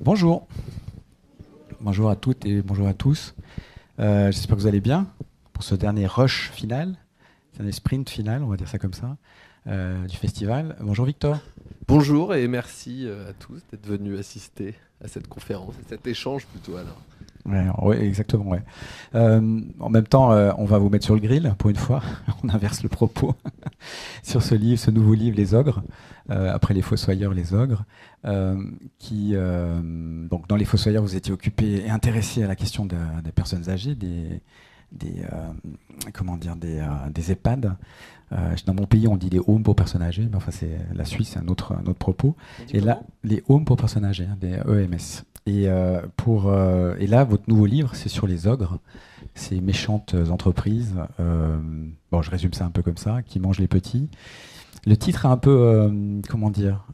Bonjour. Bonjour à toutes et bonjour à tous. J'espère que vous allez bien pour ce dernier rush final, ce dernier sprint final, on va dire ça comme ça, du festival. Bonjour Victor. Bonjour et merci à tous d'être venus assister à cette conférence, à cet échange plutôt alors. Ouais, exactement. Ouais. En même temps, on va vous mettre sur le grill pour une fois. On inverse le propos sur ce livre, ce nouveau livre, Les Ogres. Après les Fossoyeurs, les Ogres. Donc dans les Fossoyeurs, vous étiez occupé et intéressé à la question des personnes âgées, des EHPAD. Dans mon pays, on dit des homes pour personnes âgées, mais enfin, la Suisse, c'est un autre propos. Et là, les homes pour personnes âgées, des EMS. Et là, votre nouveau livre, c'est sur les ogres, ces méchantes entreprises. Je résume ça un peu comme ça, qui mangent les petits. Le titre est un peu,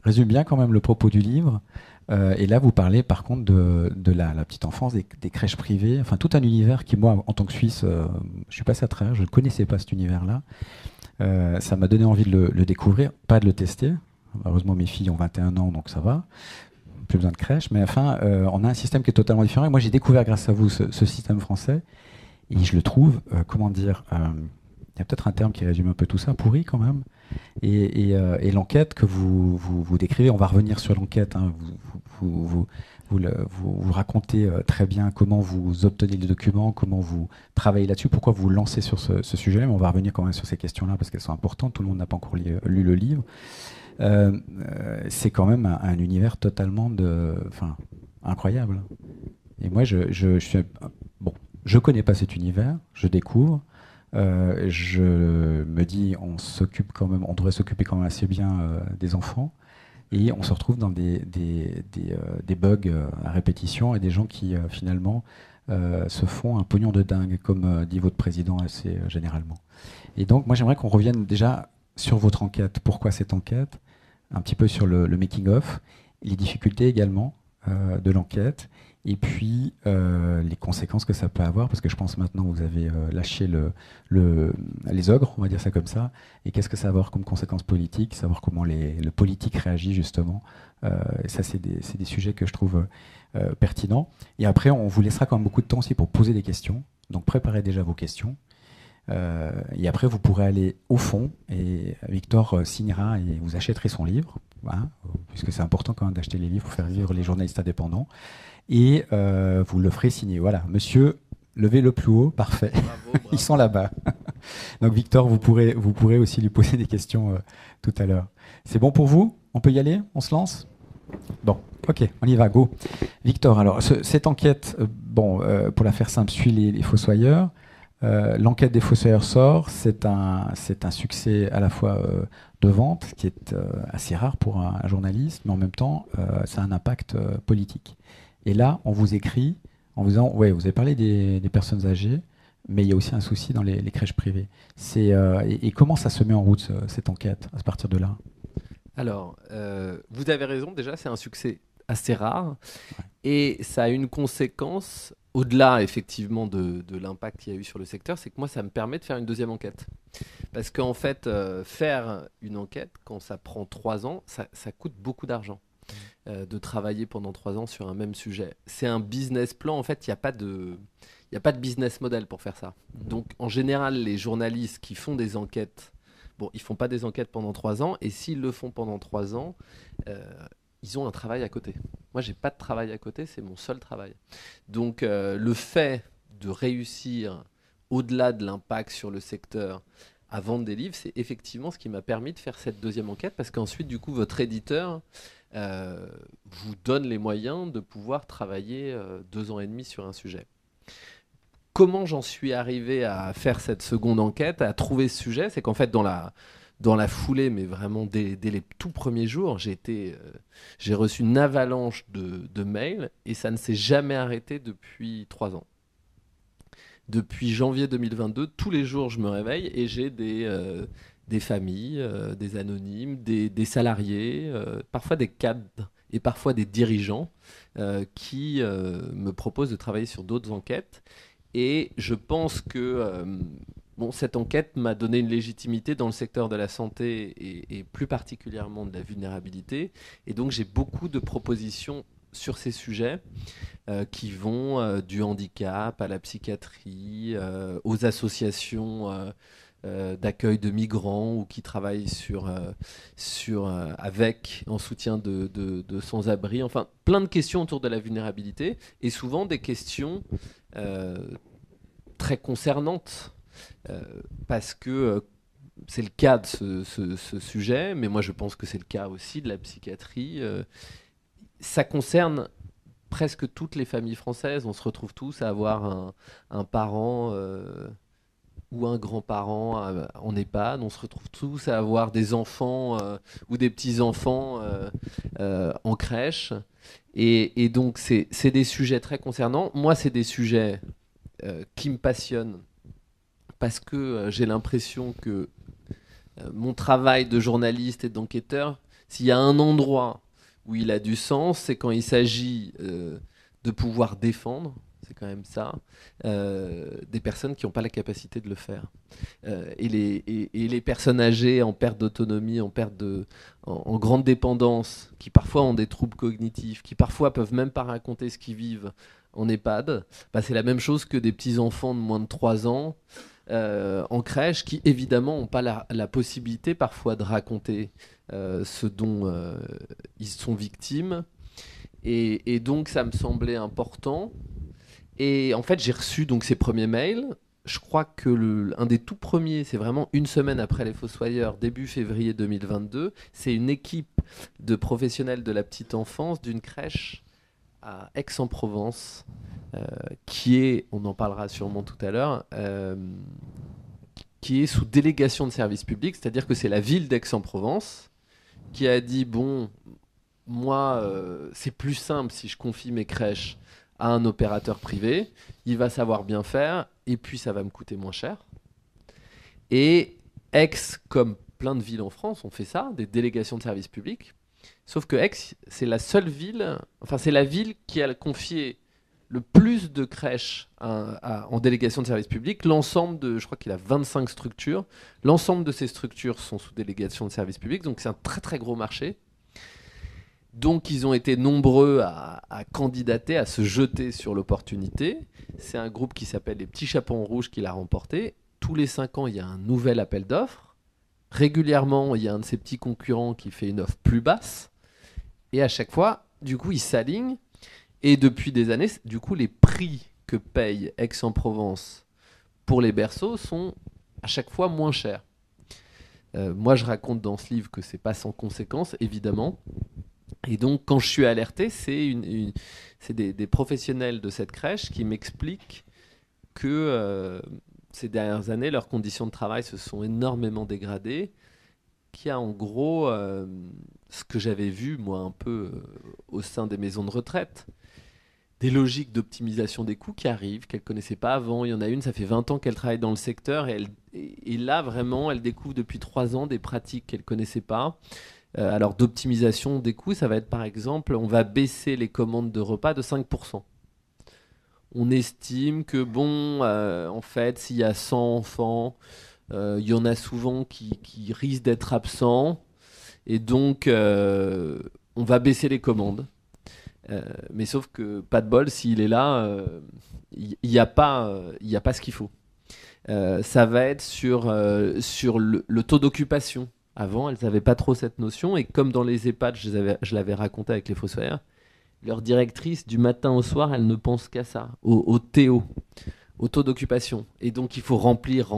résume bien quand même le propos du livre. Et là, vous parlez par contre de la petite enfance, des crèches privées, enfin tout un univers qui, moi, en tant que Suisse, je suis passé à travers, je ne connaissais pas cet univers-là. Ça m'a donné envie de le découvrir, pas de le tester. Heureusement, mes filles ont 21 ans, donc ça va. Plus besoin de crèche. Mais enfin, on a un système qui est totalement différent. Et moi, j'ai découvert grâce à vous ce système français. Et je le trouve, il y a peut-être un terme qui résume un peu tout ça, pourri quand même. Et l'enquête que vous décrivez, on va revenir sur l'enquête. Hein, vous racontez très bien comment vous obtenez les documents, comment vous travaillez là-dessus, pourquoi vous vous lancez sur ce sujet-là. Mais on va revenir quand même sur ces questions-là parce qu'elles sont importantes. Tout le monde n'a pas encore lu le livre. C'est quand même un univers totalement incroyable. Et moi, je connais pas cet univers, je découvre. Je me dis, on devrait s'occuper quand même assez bien des enfants, et on se retrouve dans des bugs à répétition et des gens qui finalement se font un pognon de dingue, comme dit votre président assez généralement. Et donc, moi, j'aimerais qu'on revienne déjà sur votre enquête. Pourquoi cette enquête? Un petit peu sur le making-of, les difficultés également de l'enquête, et puis les conséquences que ça peut avoir, parce que je pense maintenant vous avez lâché les ogres, on va dire ça comme ça, et qu'est-ce que ça va avoir comme conséquences politiques, savoir comment le politique réagit justement. Et ça, c'est des sujets que je trouve pertinents. Et après, on vous laissera quand même beaucoup de temps aussi pour poser des questions, donc préparez déjà vos questions. Et après, vous pourrez aller au fond et Victor signera et vous achèterez son livre, hein, puisque c'est important quand même d'acheter les livres pour faire vivre les journalistes indépendants. Et vous le ferez signer. Voilà, monsieur, levez le plus haut, parfait. Bravo. Ils sont là-bas. Donc Victor, vous pourrez aussi lui poser des questions tout à l'heure. C'est bon pour vous? On peut y aller? On se lance? Bon, ok, on y va, go. Victor, alors, cette enquête, pour la faire simple, suit les Fossoyeurs. L'enquête des Fossoyeurs sort, c'est un succès à la fois de vente, qui est assez rare pour un journaliste, mais en même temps, ça a un impact politique. Et là, on vous écrit en vous disant, ouais, vous avez parlé des personnes âgées, mais il y a aussi un souci dans les crèches privées. Et comment ça se met en route, cette enquête, à partir de là? Alors, vous avez raison, déjà, c'est un succès assez rare, et ça a une conséquence, au-delà effectivement de l'impact qu'il y a eu sur le secteur, c'est que moi, ça me permet de faire une deuxième enquête. Parce qu'en fait, faire une enquête, quand ça prend 3 ans, ça coûte beaucoup d'argent. De travailler pendant 3 ans sur un même sujet. C'est un business plan, en fait, il n'y a pas de business model pour faire ça. Donc, en général, les journalistes qui font des enquêtes, ils font pas des enquêtes pendant 3 ans, et s'ils le font pendant 3 ans, ils ont un travail à côté. Moi, j'ai pas de travail à côté, c'est mon seul travail. Donc, le fait de réussir, au-delà de l'impact sur le secteur, à vendre des livres, c'est effectivement ce qui m'a permis de faire cette deuxième enquête, parce qu'ensuite, du coup, votre éditeur vous donne les moyens de pouvoir travailler 2 ans et demi sur un sujet. Comment j'en suis arrivé à faire cette seconde enquête, à trouver ce sujet? C'est qu'en fait, dans la foulée, mais vraiment dès les tout premiers jours, j'ai reçu une avalanche de mails, et ça ne s'est jamais arrêté depuis 3 ans. Depuis janvier 2022, tous les jours, je me réveille et j'ai des familles, des anonymes, des salariés, parfois des cadres et parfois des dirigeants qui me proposent de travailler sur d'autres enquêtes. Et je pense que cette enquête m'a donné une légitimité dans le secteur de la santé et plus particulièrement de la vulnérabilité. Et donc j'ai beaucoup de propositions sur ces sujets qui vont du handicap à la psychiatrie, aux associations d'accueil de migrants ou qui travaillent en soutien de sans-abri. Enfin, plein de questions autour de la vulnérabilité et souvent des questions très concernantes parce que c'est le cas de ce sujet, mais moi je pense que c'est le cas aussi de la psychiatrie. Ça concerne presque toutes les familles françaises. On se retrouve tous à avoir un parent ou un grand-parent en EHPAD. On se retrouve tous à avoir des enfants ou des petits-enfants en crèche. Et donc c'est des sujets très concernants. Moi, c'est des sujets qui me passionnent parce que j'ai l'impression que mon travail de journaliste et d'enquêteur, s'il y a un endroit où il a du sens, c'est quand il s'agit de pouvoir défendre, c'est quand même ça, des personnes qui n'ont pas la capacité de le faire. Et les personnes âgées en perte d'autonomie, en grande dépendance, qui parfois ont des troubles cognitifs, qui parfois peuvent même pas raconter ce qu'ils vivent en EHPAD, bah c'est la même chose que des petits-enfants de moins de 3 ans en crèche qui évidemment n'ont pas la possibilité parfois de raconter ce dont ils sont victimes et donc ça me semblait important et en fait j'ai reçu donc ces premiers mails. Je crois que un des tout premiers, c'est vraiment une semaine après les Fossoyeurs, début février 2022, c'est une équipe de professionnels de la petite enfance d'une crèche à Aix-en-Provence qui est, on en parlera sûrement tout à l'heure, qui est sous délégation de service public, c'est-à-dire que c'est la ville d'Aix-en-Provence qui a dit, bon, moi, c'est plus simple si je confie mes crèches à un opérateur privé, il va savoir bien faire, et puis ça va me coûter moins cher. Et Aix, comme plein de villes en France, ont fait ça, des délégations de service public, sauf que Aix, c'est la seule ville, enfin c'est la ville qui a confié le plus de crèches en délégation de service public. L'ensemble de, je crois qu'il a 25 structures. L'ensemble de ces structures sont sous délégation de service public. Donc c'est un très très gros marché. Donc ils ont été nombreux à candidater, à se jeter sur l'opportunité. C'est un groupe qui s'appelle les Petits Chapeaux Rouges qui l'a remporté. Tous les 5 ans, il y a un nouvel appel d'offres. Régulièrement, il y a un de ces petits concurrents qui fait une offre plus basse. Et à chaque fois, du coup, ils s'alignent. Et depuis des années, du coup, les prix que paye Aix-en-Provence pour les berceaux sont à chaque fois moins chers. Moi, je raconte dans ce livre que c'est pas sans conséquence, évidemment. Et donc, quand je suis alerté, c'est des professionnels de cette crèche qui m'expliquent que ces dernières années, leurs conditions de travail se sont énormément dégradées, qu'il y a en gros ce que j'avais vu, moi, un peu au sein des maisons de retraite, des logiques d'optimisation des coûts qui arrivent, qu'elle ne connaissait pas avant. Il y en a une, ça fait 20 ans qu'elle travaille dans le secteur, et là, vraiment, elle découvre depuis 3 ans des pratiques qu'elle ne connaissait pas. Alors, d'optimisation des coûts, ça va être, par exemple, on va baisser les commandes de repas de 5%. On estime que, bon, en fait, s'il y a 100 enfants, il y en a souvent qui risquent d'être absents, et donc, on va baisser les commandes. Mais sauf que, pas de bol, s'il est là, il n'y a pas ce qu'il faut. Ça va être sur le taux d'occupation. Avant, elles n'avaient pas trop cette notion, et comme dans les EHPAD, je l'avais raconté avec les Fossoyeurs, leur directrice, du matin au soir, elle ne pense qu'à ça, au TO, au taux d'occupation. Et donc, il faut remplir,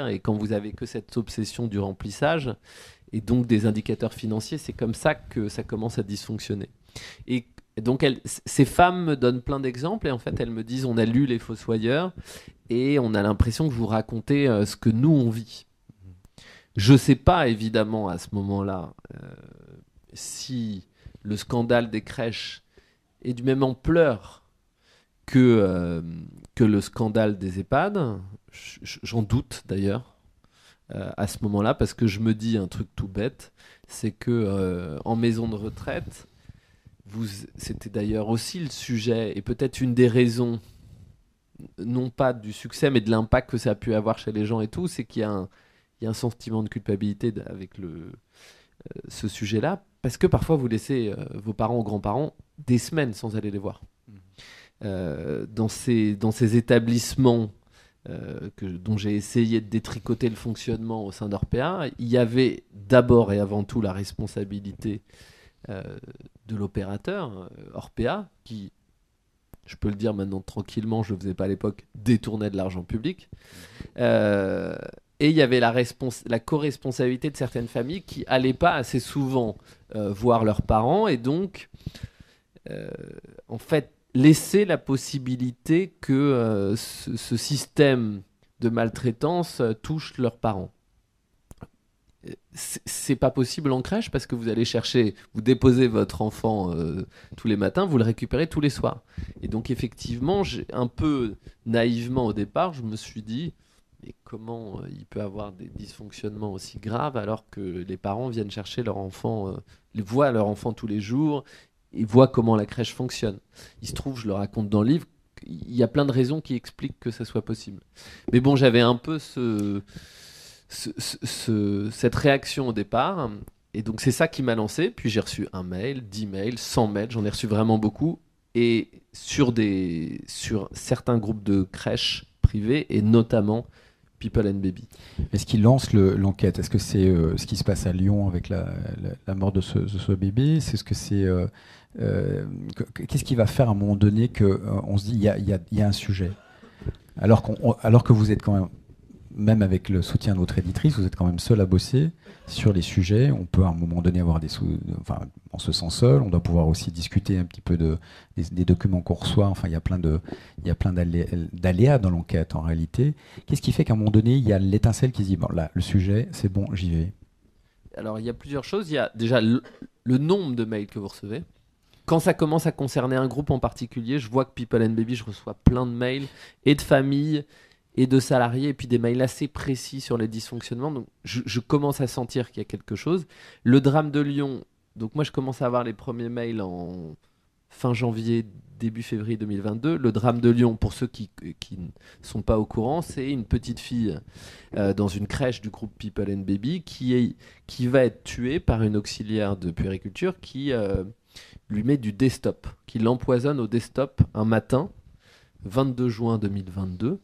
et quand vous avez que cette obsession du remplissage, et donc des indicateurs financiers, c'est comme ça que ça commence à dysfonctionner. Et donc, ces femmes me donnent plein d'exemples, et en fait, elles me disent, on a lu les Fossoyeurs, et on a l'impression que vous racontez ce que nous, on vit. Je ne sais pas, évidemment, à ce moment-là, si le scandale des crèches est du même ampleur que le scandale des EHPAD. J'en doute, d'ailleurs, à ce moment-là, parce que je me dis un truc tout bête, c'est que en maison de retraite, c'était d'ailleurs aussi le sujet, et peut-être une des raisons, non pas du succès, mais de l'impact que ça a pu avoir chez les gens et tout, c'est qu'il y a un sentiment de culpabilité avec ce sujet-là, parce que parfois vous laissez vos parents ou grands-parents des semaines sans aller les voir. Dans ces établissements dont j'ai essayé de détricoter le fonctionnement au sein d'Orpea, il y avait d'abord et avant tout la responsabilité de l'opérateur, Orpea, qui, je peux le dire maintenant tranquillement, je ne le faisais pas à l'époque, détournait de l'argent public. Et il y avait la co-responsabilité de certaines familles qui n'allaient pas assez souvent voir leurs parents et donc, en fait, laisser la possibilité que ce système de maltraitance touche leurs parents. C'est pas possible en crèche parce que vous allez vous déposez votre enfant tous les matins, vous le récupérez tous les soirs. Et donc effectivement, un peu naïvement au départ, je me suis dit, mais comment il peut avoir des dysfonctionnements aussi graves alors que les parents viennent chercher leur enfant, voient leur enfant tous les jours, et voient comment la crèche fonctionne. Il se trouve, je le raconte dans le livre, il y a plein de raisons qui expliquent que ça soit possible. Mais bon, j'avais un peu cette réaction au départ, et donc c'est ça qui m'a lancé. Puis j'ai reçu 1 mail, 10 mails, 100 mails, j'en ai reçu vraiment beaucoup, et sur certains groupes de crèches privées, et notamment People and Baby. Est-ce qu'il lance l'enquête? Est-ce que c'est ce qui se passe à Lyon avec la mort de ce bébé? C'est ce que c'est qu'est-ce qui va faire à un moment donné qu'on se dit il y a un sujet, alors que vous êtes quand même avec le soutien de votre éditrice, vous êtes quand même seul à bosser sur les sujets. On peut à un moment donné avoir enfin, on se sent seul. On doit pouvoir aussi discuter un petit peu des documents qu'on reçoit. Enfin, il y a plein d'aléas dans l'enquête en réalité. Qu'est-ce qui fait qu'à un moment donné, il y a l'étincelle qui se dit bon là, le sujet, c'est bon, j'y vais. Alors, il y a plusieurs choses. Il y a déjà le nombre de mails que vous recevez. Quand ça commence à concerner un groupe en particulier, je vois que People and Baby, je reçois plein de mails et de familles et de salariés, et puis des mails assez précis sur les dysfonctionnements. Donc, je commence à sentir qu'il y a quelque chose. Le drame de Lyon, donc moi, je commence à avoir les premiers mails en fin janvier, début février 2022. Le drame de Lyon, pour ceux qui ne sont pas au courant, c'est une petite fille dans une crèche du groupe People and Baby qui va être tuée par une auxiliaire de puériculture qui lui met du Destop, qui l'empoisonne au Destop un matin, 22 juin 2022.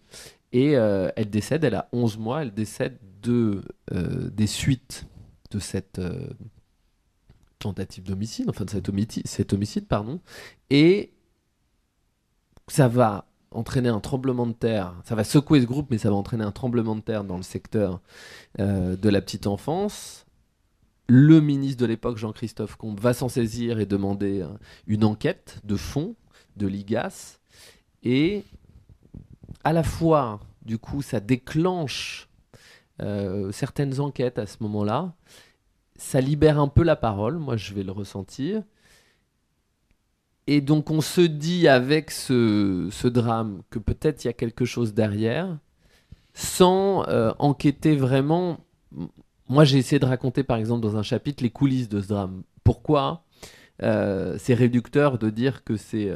Et elle décède, elle a 11 mois, elle décède des suites de cette tentative d'homicide, enfin de cet homicide, pardon. Et ça va entraîner un tremblement de terre, ça va secouer ce groupe, mais ça va entraîner un tremblement de terre dans le secteur de la petite enfance. Le ministre de l'époque, Jean-Christophe Combe, va s'en saisir et demander une enquête de fond de l'IGAS. Et à la fois, du coup, ça déclenche certaines enquêtes à ce moment-là. Ça libère un peu la parole, moi je vais le ressentir. Et donc on se dit avec ce drame que peut-être il y a quelque chose derrière, sans enquêter vraiment. Moi j'ai essayé de raconter par exemple dans un chapitre les coulisses de ce drame. Pourquoi c'est réducteur de dire que c'est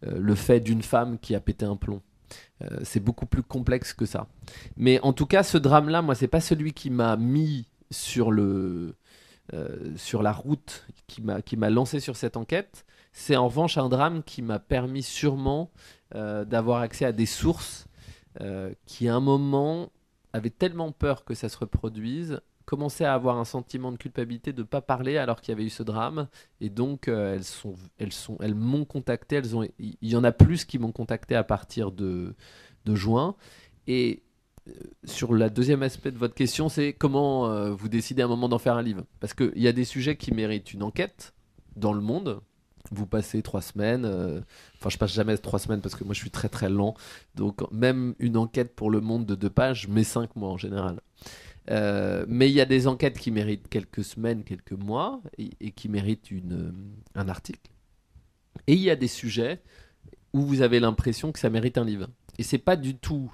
le fait d'une femme qui a pété un plomb. C'est beaucoup plus complexe que ça. Mais en tout cas, ce drame-là, moi, c'est pas celui qui m'a mis sur la route, qui m'a lancé sur cette enquête. C'est en revanche un drame qui m'a permis sûrement d'avoir accès à des sources qui, à un moment, avaient tellement peur que ça se reproduise, commençaient à avoir un sentiment de culpabilité de ne pas parler alors qu'il y avait eu ce drame. Et donc, elles m'ont contacté. Il y en a plus qui m'ont contacté à partir de juin. Et sur le deuxième aspect de votre question, c'est comment vous décidez à un moment d'en faire un livre. Parce qu'il y a des sujets qui méritent une enquête dans le monde. Vous passez 3 semaines. Enfin, je passe jamais 3 semaines parce que moi, je suis très très lent. Donc, même une enquête pour Le Monde de 2 pages, je mets 5 mois en général. Mais il y a des enquêtes qui méritent quelques semaines, quelques mois, et qui méritent un article. Et il y a des sujets où vous avez l'impression que ça mérite un livre. Et c'est pas du tout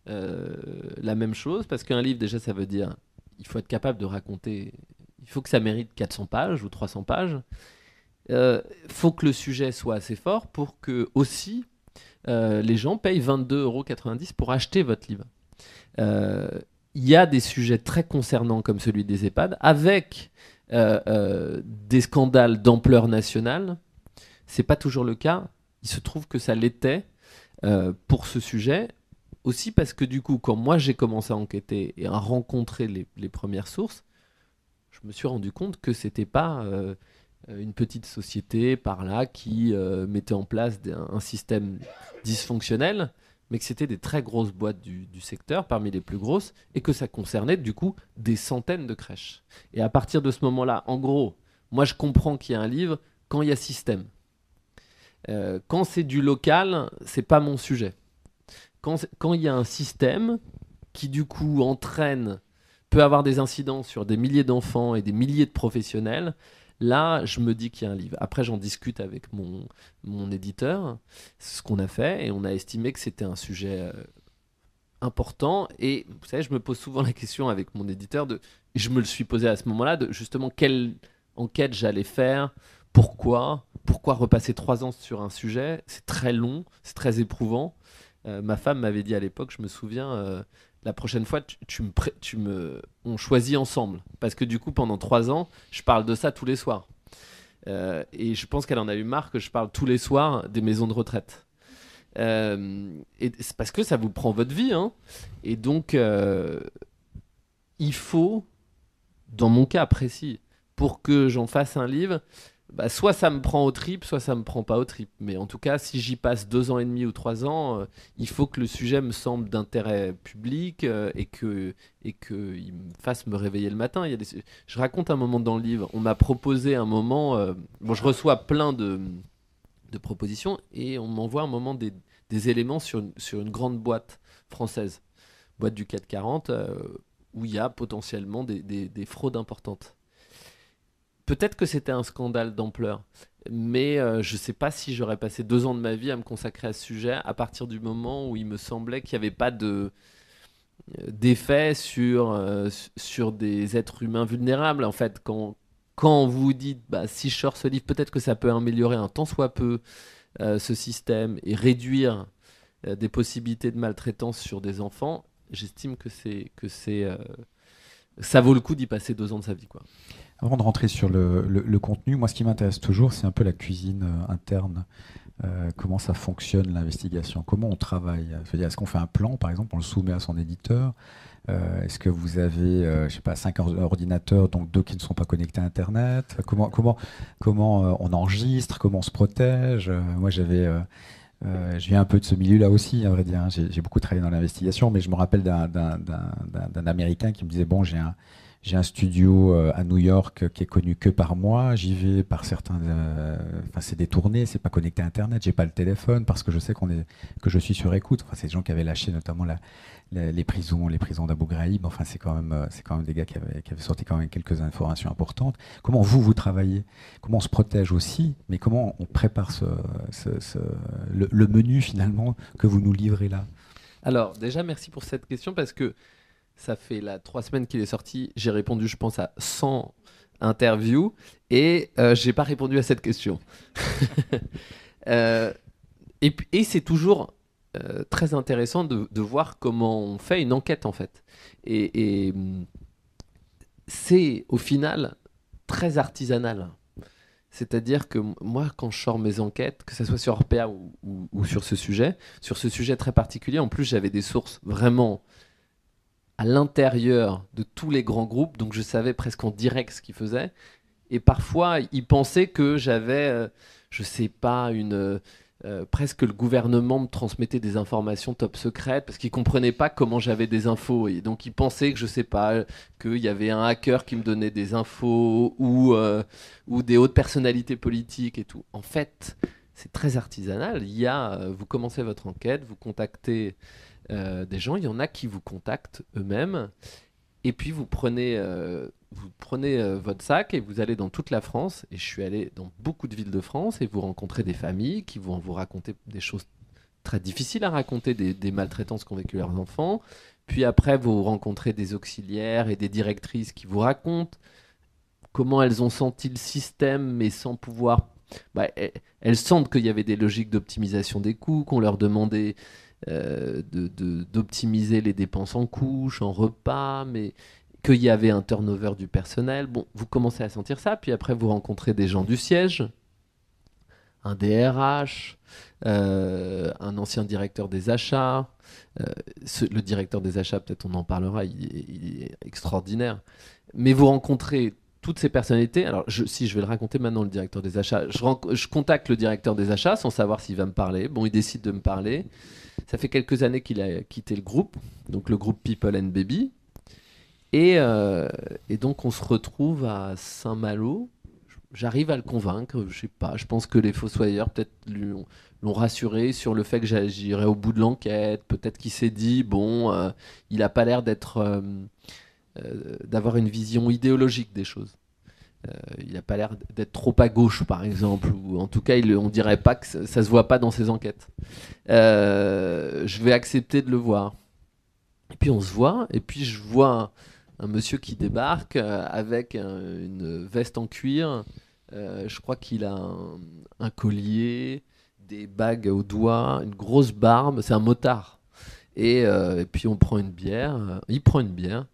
la même chose, parce qu'un livre, déjà, ça veut dire il faut être capable de raconter, il faut que ça mérite 400 pages ou 300 pages. Faut que le sujet soit assez fort pour que aussi les gens payent 22,90 € pour acheter votre livre. Il y a des sujets très concernants comme celui des EHPAD, avec des scandales d'ampleur nationale. C'est pas toujours le cas. Il se trouve que ça l'était pour ce sujet. Aussi parce que du coup, quand moi j'ai commencé à enquêter et à rencontrer les premières sources, je me suis rendu compte que c'était pas une petite société par là qui mettait en place un système dysfonctionnel, mais que c'était des très grosses boîtes du secteur, parmi les plus grosses, et que ça concernait du coup des centaines de crèches. Et à partir de ce moment-là, en gros, moi je comprends qu'il y a un livre quand il y a système. Quand c'est du local, c'est pas mon sujet. Quand il y a un système qui du coup peut avoir des incidences sur des milliers d'enfants et des milliers de professionnels, là je me dis qu'il y a un livre. Après j'en discute avec mon éditeur, c'est ce qu'on a fait, et on a estimé que c'était un sujet important. Et vous savez, je me pose souvent la question avec mon éditeur, je me le suis posé à ce moment-là, de justement quelle enquête j'allais faire, pourquoi repasser 3 ans sur un sujet, c'est très long, c'est très éprouvant. Ma femme m'avait dit à l'époque, je me souviens, la prochaine fois, on choisit ensemble. Parce que du coup, pendant 3 ans, je parle de ça tous les soirs. Et je pense qu'elle en a eu marre que je parle tous les soirs des maisons de retraite. Et c'est parce que ça vous prend votre vie. Hein. Et donc, il faut, dans mon cas précis, pour que j'en fasse un livre, soit ça me prend au trip, soit ça me prend pas au trip. Mais en tout cas, si j'y passe 2 ans et demi ou 3 ans, il faut que le sujet me semble d'intérêt public et qu'il me fasse me réveiller le matin. Je raconte un moment dans le livre. On m'a proposé un moment. Je reçois plein de propositions et on m'envoie un moment des éléments sur une grande boîte française, boîte du CAC 40, où il y a potentiellement des fraudes importantes. Peut-être que c'était un scandale d'ampleur, mais je ne sais pas si j'aurais passé 2 ans de ma vie à me consacrer à ce sujet à partir du moment où il me semblait qu'il n'y avait pas d'effet sur des êtres humains vulnérables. En fait, quand vous dites si je sors ce livre, peut-être que ça peut améliorer un tant soit peu ce système et réduire des possibilités de maltraitance sur des enfants, j'estime que ça vaut le coup d'y passer 2 ans de sa vie, quoi. Avant de rentrer sur le contenu, moi ce qui m'intéresse toujours, c'est un peu la cuisine interne. Comment ça fonctionne l'investigation, comment on travaille. C'est-à-dire, est-ce qu'on fait un plan, par exemple, on le soumet à son éditeur. Est-ce que vous avez, je sais pas, 5 ordinateurs, donc 2 qui ne sont pas connectés à Internet. Comment on enregistre, comment on se protège. Moi, je viens un peu de ce milieu-là aussi, à vrai dire. Hein. J'ai beaucoup travaillé dans l'investigation, mais je me rappelle d'un Américain qui me disait, bon, j'ai un studio à New York qui est connu que par moi. J'y vais par certains. Enfin, c'est détourné, c'est pas connecté à Internet. J'ai pas le téléphone parce que je sais que je suis sur écoute. Enfin, c'est des gens qui avaient lâché notamment les prisons d'Abu Ghraib. Enfin, c'est quand même des gars qui avaient sorti quand même quelques informations importantes. Comment vous travaillez? Comment on se protège aussi? Mais comment on prépare le menu finalement que vous nous livrez là? Alors, déjà, merci pour cette question parce que ça fait 3 semaines qu'il est sorti. J'ai répondu, je pense, à 100 interviews et j'ai pas répondu à cette question. Et c'est toujours très intéressant de voir comment on fait une enquête, en fait. Et c'est, au final, très artisanal. C'est-à-dire que moi, quand je sors mes enquêtes, que ce soit sur Orpea ou sur ce sujet très particulier, en plus, j'avais des sources vraiment à l'intérieur de tous les grands groupes, donc je savais presque en direct ce qu'ils faisaient. Et parfois, ils pensaient que j'avais, je sais pas, presque le gouvernement me transmettait des informations top secrètes parce qu'ils comprenaient pas comment j'avais des infos. Et donc, ils pensaient que, je sais pas, qu'il y avait un hacker qui me donnait des infos ou des hautes personnalités politiques et tout. En fait, c'est très artisanal. Vous commencez votre enquête, vous contactez des gens, il y en a qui vous contactent eux-mêmes, et puis vous prenez votre sac et vous allez dans toute la France, et je suis allé dans beaucoup de villes de France, et vous rencontrez des familles qui vont vous raconter des choses très difficiles à raconter, des maltraitances qu'ont vécu leurs enfants, puis après vous rencontrez des auxiliaires et des directrices qui vous racontent comment elles ont senti le système, mais sans pouvoir... elles sentent qu'il y avait des logiques d'optimisation des coûts, qu'on leur demandait d'optimiser les dépenses en couches, en repas, mais qu'il y avait un turnover du personnel. Bon, vous commencez à sentir ça, puis après vous rencontrez des gens du siège. un DRH, un ancien directeur des achats. Le directeur des achats, peut-être on en parlera, il est extraordinaire. Mais vous rencontrez toutes ces personnalités. Alors, si je vais le raconter maintenant, le directeur des achats, je contacte le directeur des achats sans savoir s'il va me parler. Bon, il décide de me parler. Ça fait quelques années qu'il a quitté le groupe, donc le groupe People and Baby. Et donc, on se retrouve à Saint-Malo. J'arrive à le convaincre, je sais pas. Je pense que les fossoyeurs peut-être l'ont rassuré sur le fait que j'irai au bout de l'enquête. Peut-être qu'il s'est dit bon, il a pas l'air d'avoir une vision idéologique des choses. Il n'a pas l'air d'être trop à gauche, par exemple, ou en tout cas, on dirait pas que ça se voit pas dans ses enquêtes. Je vais accepter de le voir. Et puis on se voit, et puis je vois un monsieur qui débarque avec une veste en cuir. Je crois qu'il a un collier, des bagues aux doigts, une grosse barbe. C'est un motard. Et puis on prend une bière. Il prend une bière.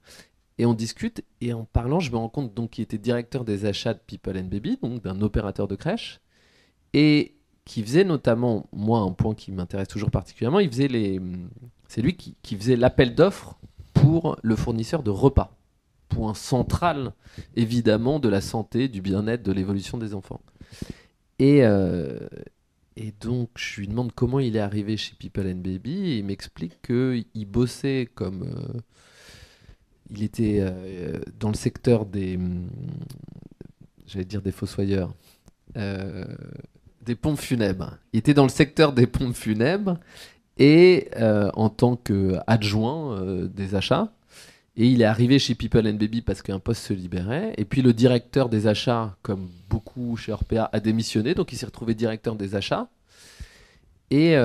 Et on discute. Et en parlant, je me rends compte donc, qu'il était directeur des achats de People and Baby, donc d'un opérateur de crèche. Et qui faisait notamment, moi, un point qui m'intéresse toujours particulièrement, c'est lui qui faisait l'appel d'offres pour le fournisseur de repas. Point central, évidemment, de la santé, du bien-être, de l'évolution des enfants. Et donc, je lui demande comment il est arrivé chez People and Baby, et il m'explique qu'il bossait comme... il était dans le secteur j'allais dire des fossoyeurs, des pompes funèbres. Il était dans le secteur des pompes funèbres, et en tant qu'adjoint des achats. Et il est arrivé chez People and Baby parce qu'un poste se libérait. Et puis le directeur des achats, comme beaucoup chez Orpea, a démissionné. Donc il s'est retrouvé directeur des achats. Et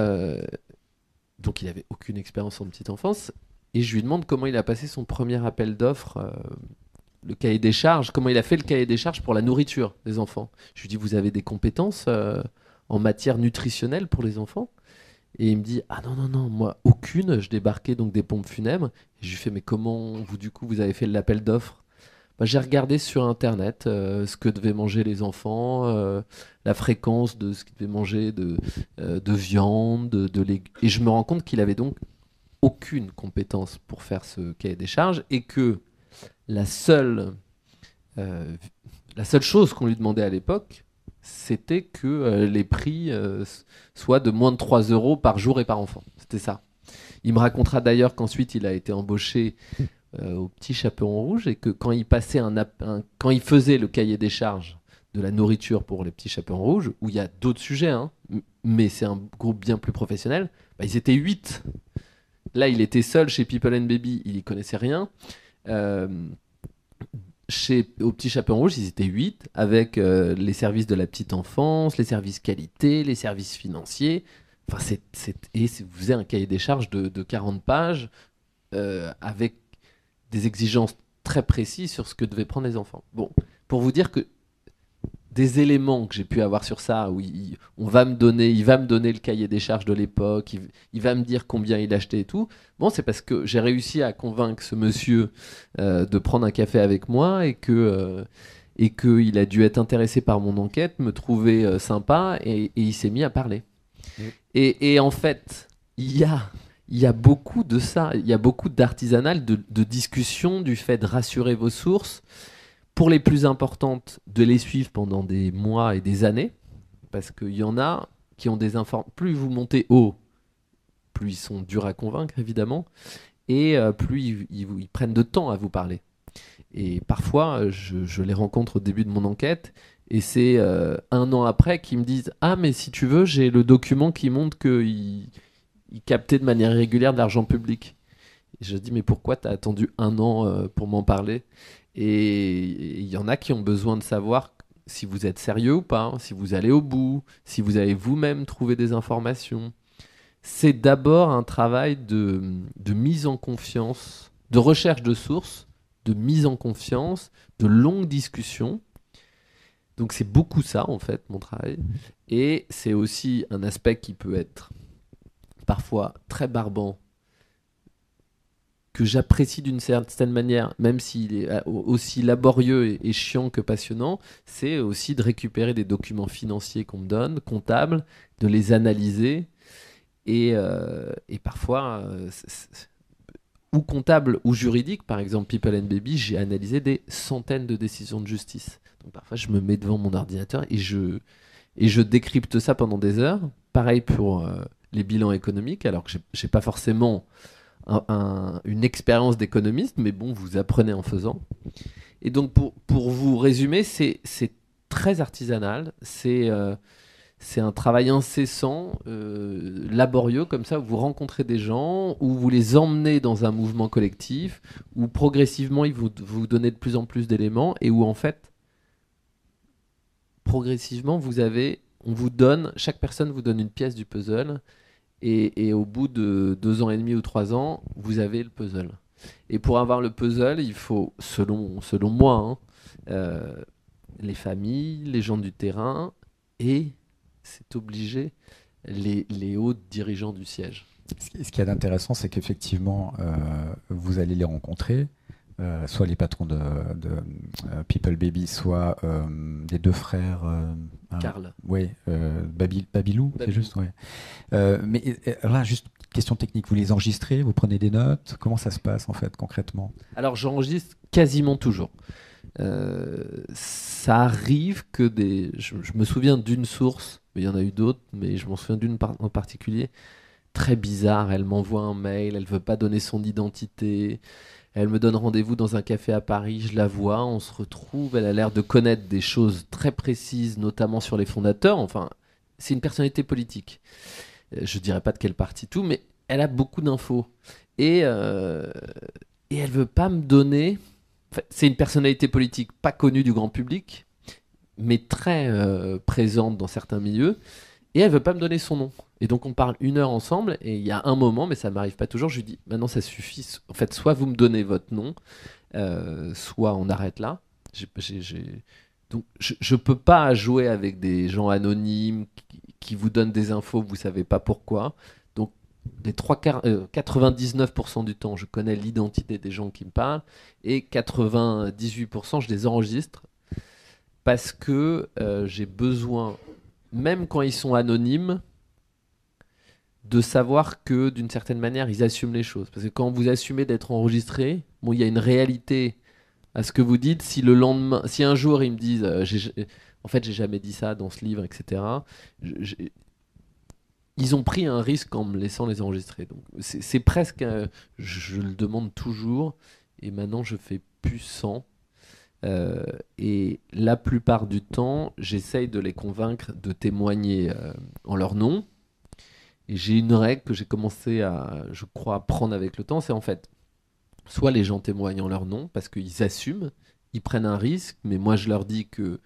donc il n'avait aucune expérience en petite enfance. Et je lui demande comment il a passé son premier appel d'offres, le cahier des charges, comment il a fait le cahier des charges pour la nourriture des enfants. Je lui dis, vous avez des compétences en matière nutritionnelle pour les enfants? Et il me dit, ah non, non, non, moi, aucune. Je débarquais donc des pompes funèbres. Et je lui fais, mais comment, vous, du coup, vous avez fait l'appel d'offres? Bah, j'ai regardé sur Internet ce que devaient manger les enfants, la fréquence de ce qu'ils devaient manger de viande, de légumes. Et je me rends compte qu'il avait donc aucune compétence pour faire ce cahier des charges, et que la seule, la seule chose qu'on lui demandait à l'époque, c'était que les prix soient de moins de 3 euros par jour et par enfant. C'était ça. Il me racontera d'ailleurs qu'ensuite il a été embauché au Petit Chaperon Rouge, et que quand il passait quand il faisait le cahier des charges de la nourriture pour les Petits Chaperons Rouges, où il y a d'autres sujets, hein, mais c'est un groupe bien plus professionnel, bah, ils étaient 8. Là, il était seul chez People and Baby, il y connaissait rien. Au Petit Chaperon Rouge, ils étaient 8, avec les services de la petite enfance, les services qualité, les services financiers. Enfin, et vous faisiez un cahier des charges de 40 pages avec des exigences très précises sur ce que devaient prendre les enfants. Bon, pour vous dire que des éléments que j'ai pu avoir sur ça, où il va me donner le cahier des charges de l'époque, il va me dire combien il achetait et tout. Bon, c'est parce que j'ai réussi à convaincre ce monsieur de prendre un café avec moi, et qu'il a dû être intéressé par mon enquête, me trouver sympa, et il s'est mis à parler. Mmh. Et en fait, il y a beaucoup de ça, il y a beaucoup d'artisanal, de discussion, du fait de rassurer vos sources. Pour les plus importantes, de les suivre pendant des mois et des années, parce qu'il y en a qui ont des informations. Plus vous montez haut, plus ils sont durs à convaincre, évidemment, et plus ils prennent de temps à vous parler. Et parfois, je les rencontre au début de mon enquête, et c'est 1 an après qu'ils me disent « Ah, mais si tu veux, j'ai le document qui montre qu'ils captaient de manière régulière de l'argent public. » Et je dis « Mais pourquoi t'as attendu 1 an pour m'en parler ?» Et il y en a qui ont besoin de savoir si vous êtes sérieux ou pas, si vous allez au bout, si vous avez vous-même trouvé des informations. C'est d'abord un travail de mise en confiance, de recherche de sources, de mise en confiance, de longues discussions. Donc c'est beaucoup ça, en fait, mon travail. Et c'est aussi un aspect qui peut être parfois très barbant, que j'apprécie d'une certaine manière, même s'il est aussi laborieux et chiant que passionnant, c'est aussi de récupérer des documents financiers qu'on me donne, comptables, de les analyser et parfois, ou comptable ou juridique, par exemple People and Baby, j'ai analysé des centaines de décisions de justice. Donc parfois je me mets devant mon ordinateur et je décrypte ça pendant des heures. Pareil pour les bilans économiques, alors que j'ai pas forcément une expérience d'économiste, mais bon, vous apprenez en faisant. Et donc pour vous résumer, c'est très artisanal, c'est un travail incessant, laborieux, comme ça, où vous rencontrez des gens, où vous les emmenez dans un mouvement collectif, où progressivement, ils vous donnez de plus en plus d'éléments, et où en fait, progressivement, chaque personne vous donne une pièce du puzzle, et au bout de 2 ans et demi ou 3 ans, vous avez le puzzle. Et pour avoir le puzzle, il faut, selon moi, les familles, les gens du terrain, et c'est obligé, les hauts dirigeants du siège. Ce qui est intéressant, c'est qu'effectivement, vous allez les rencontrer, soit les patrons de People Baby, soit des 2 frères. Karl. Oui, Babylou, c'est juste, ouais. Mais là, juste question technique, vous les enregistrez, vous prenez des notes, comment ça se passe en fait concrètement? Alors j'enregistre quasiment toujours. Ça arrive que je me souviens d'une source, mais il y en a eu d'autres, mais je m'en souviens d'une en particulier, très bizarre. Elle m'envoie un mail, elle veut pas donner son identité, elle me donne rendez-vous dans un café à Paris, je la vois, on se retrouve, elle a l'air de connaître des choses très précises, notamment sur les fondateurs. Enfin, c'est une personnalité politique. Je dirais pas de quel parti tout, mais elle a beaucoup d'infos. Et elle veut pas me donner... Enfin, c'est une personnalité politique pas connue du grand public, mais très présente dans certains milieux. Et elle veut pas me donner son nom. Et donc on parle 1 heure ensemble, et il y a un moment, mais ça m'arrive pas toujours, je lui dis, maintenant ça suffit. En fait, soit vous me donnez votre nom, soit on arrête là. Donc je peux pas jouer avec des gens anonymes qui vous donnent des infos, vous savez pas pourquoi. Donc les 99% du temps, je connais l'identité des gens qui me parlent, et 98%, je les enregistre parce que j'ai besoin, même quand ils sont anonymes, de savoir que d'une certaine manière, ils assument les choses. Parce que quand vous assumez d'être enregistré, bon, il y a une réalité à ce que vous dites. Si le lendemain, si un jour ils me disent, en fait, j'ai jamais dit ça dans ce livre, etc. Ils ont pris un risque en me laissant les enregistrer. Donc c'est presque, je le demande toujours, et maintenant je fais plus sans. Et la plupart du temps, j'essaye de les convaincre de témoigner en leur nom. Et j'ai une règle que j'ai commencé à, je crois, prendre avec le temps, c'est en fait, soit les gens témoignent en leur nom parce qu'ils assument, ils prennent un risque, mais moi je leur dis que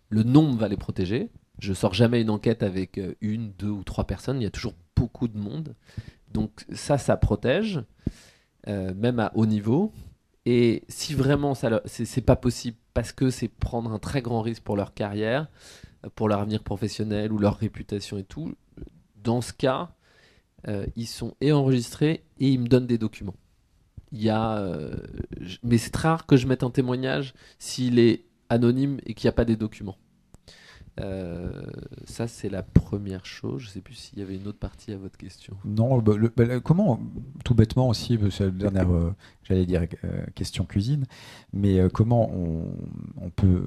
le nom va les protéger. Je sors jamais une enquête avec 1, 2 ou 3 personnes, il y a toujours beaucoup de monde. Donc ça protège, même à haut niveau. Et si vraiment c'est pas possible parce que c'est prendre un très grand risque pour leur carrière, pour leur avenir professionnel ou leur réputation et tout, dans ce cas, ils sont enregistrés et ils me donnent des documents. Mais c'est très rare que je mette un témoignage s'il est anonyme et qu'il n'y a pas des documents. Ça, c'est la première chose. Je ne sais plus s'il y avait une autre partie à votre question. Non, comment, tout bêtement aussi, c'est la dernière, j'allais dire question cuisine, mais comment on peut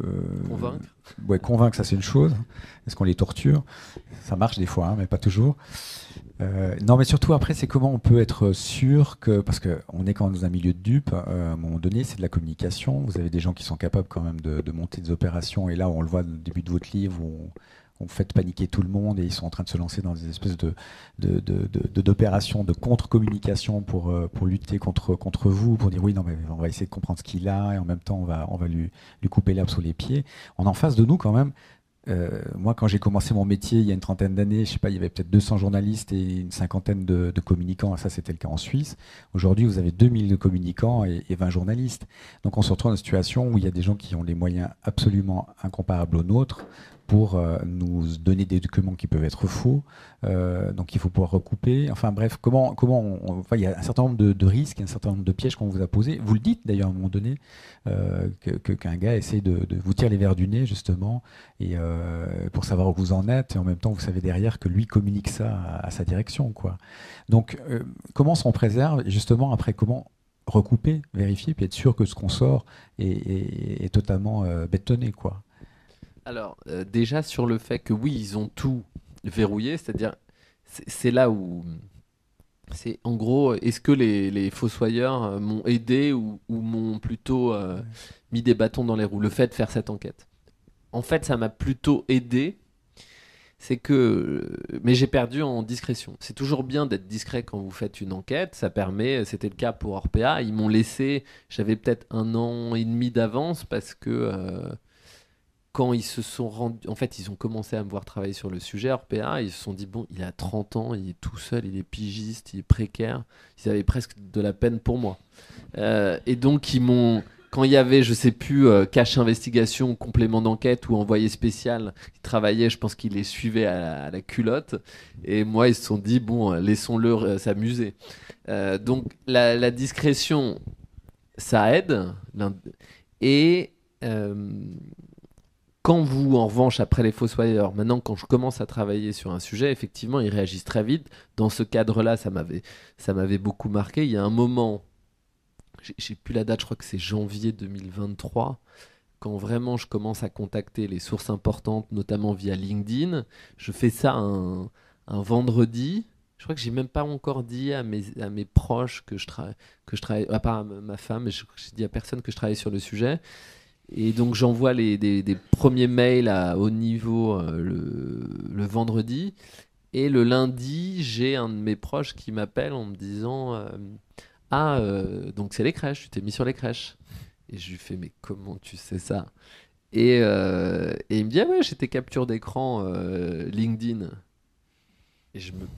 convaincre, ça c'est une chose. Est-ce qu'on les torture? Ça marche des fois, hein, mais pas toujours. Non, mais surtout après, c'est comment on peut être sûr que, parce qu'on est quand même dans un milieu de dupes, à un moment donné, c'est de la communication. Vous avez des gens qui sont capables quand même de monter des opérations, et là, on le voit au début de votre livre, où on fait paniquer tout le monde, et ils sont en train de se lancer dans des espèces d'opérations de contre-communication pour lutter contre vous, pour dire oui, non, mais on va essayer de comprendre ce qu'il a, et en même temps, on va lui couper l'herbe sous les pieds. On a en face de nous quand même. Moi, quand j'ai commencé mon métier il y a une 30aine d'années, je sais pas, il y avait peut-être 200 journalistes et une 50aine de communicants. Ça, c'était le cas en Suisse. Aujourd'hui, vous avez 2000 communicants et 20 journalistes. Donc, on se retrouve dans une situation où il y a des gens qui ont des moyens absolument incomparables aux nôtres pour nous donner des documents qui peuvent être faux. Donc il faut pouvoir recouper. Enfin bref, enfin, il y a un certain nombre de risques, un certain nombre de pièges qu'on vous a posés. Vous le dites d'ailleurs à un moment donné, qu'un gars essaie de vous tirer les verres du nez justement, et pour savoir où vous en êtes, et en même temps vous savez derrière que lui communique ça à sa direction, quoi. Donc comment s'en préserve, et justement après comment recouper, vérifier, puis être sûr que ce qu'on sort est totalement bétonné, quoi. Alors, déjà sur le fait que oui, ils ont tout verrouillé, c'est-à-dire, c'est là où. C'est en gros, est-ce que les fossoyeurs m'ont aidé ou m'ont plutôt mis des bâtons dans les roues, le fait de faire cette enquête. En fait, ça m'a plutôt aidé, c'est que. Mais j'ai perdu en discrétion. C'est toujours bien d'être discret quand vous faites une enquête, ça permet, c'était le cas pour Orpea, ils m'ont laissé, j'avais peut-être 1 an et demi d'avance parce que. Quand ils se sont rendus, en fait, ils ont commencé à me voir travailler sur le sujet, Orpea, ils se sont dit, bon, il a 30 ans, il est tout seul, il est pigiste, il est précaire. Ils avaient presque de la peine pour moi. Et donc, quand il y avait, je sais plus, cache investigation, complément d'enquête ou envoyé spécial, ils travaillaient, je pense qu'ils les suivaient à la culotte. Et moi, ils se sont dit, bon, laissons-le s'amuser. Donc, la discrétion, ça aide. Et. Quand vous, en revanche, après les Fossoyeurs, maintenant, quand je commence à travailler sur un sujet, effectivement, ils réagissent très vite. Dans ce cadre-là, ça m'avait beaucoup marqué. Il y a un moment, j'ai plus la date, je crois que c'est janvier 2023, quand vraiment je commence à contacter les sources importantes, notamment via LinkedIn. Je fais ça un vendredi. Je crois que j'ai même pas encore dit à mes proches que je travaille, à part à ma femme, mais j'ai dit à personne que je travaillais sur le sujet. Et donc j'envoie des premiers mails à haut niveau le vendredi. Et le lundi, j'ai un de mes proches qui m'appelle en me disant donc c'est les crèches, tu t'es mis sur les crèches. Et je lui fais mais comment tu sais ça? Et il me dit ah ouais, j'étais capture d'écran LinkedIn.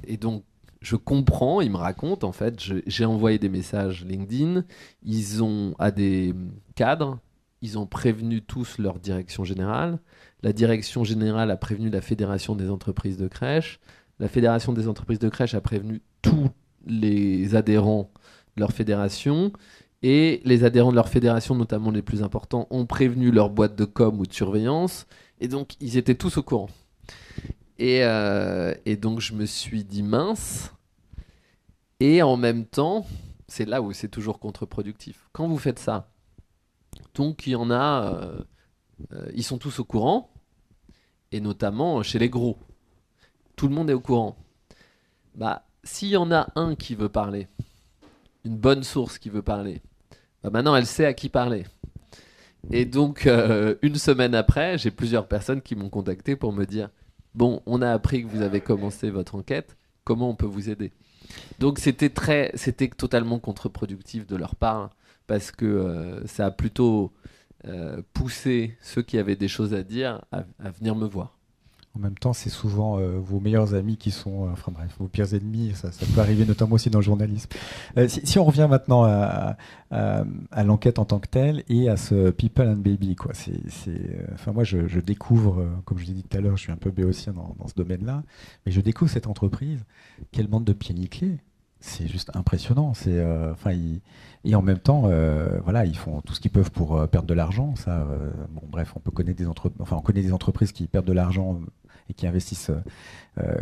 Et donc je comprends, il me raconte en fait, j'ai envoyé des messages LinkedIn, ils ont à des cadres. Ils ont prévenu tous leur direction générale. La direction générale a prévenu la Fédération des entreprises de crèche. La Fédération des entreprises de crèche a prévenu tous les adhérents de leur fédération. Et les adhérents de leur fédération, notamment les plus importants, ont prévenu leur boîte de com ou de surveillance. Et donc, ils étaient tous au courant. Et donc, je me suis dit mince. Et en même temps, c'est là où c'est toujours contre-productif. Quand vous faites ça, donc il y en a, ils sont tous au courant, et notamment chez les gros. Tout le monde est au courant. Bah, s'il y en a un qui veut parler, une bonne source qui veut parler, bah maintenant elle sait à qui parler. Et donc, une semaine après, j'ai plusieurs personnes qui m'ont contacté pour me dire bon, on a appris que vous avez commencé votre enquête, comment on peut vous aider? Donc c'était totalement contre-productif de leur part, parce que ça a plutôt poussé ceux qui avaient des choses à dire à venir me voir. En même temps, c'est souvent vos meilleurs amis qui sont, enfin bref, vos pires ennemis. Ça peut arriver notamment aussi dans le journalisme. Si on revient maintenant à l'enquête en tant que telle et à ce People and Baby, quoi. Enfin moi, je découvre, comme je l'ai dit tout à l'heure, je suis un peu béotien dans ce domaine-là, mais je découvre cette entreprise. Quelle bande de pieds nickelés! C'est juste impressionnant. Et en même temps, voilà, ils font tout ce qu'ils peuvent pour perdre de l'argent. Ça, bon, bref, on connaît des entreprises qui perdent de l'argent et qui investissent,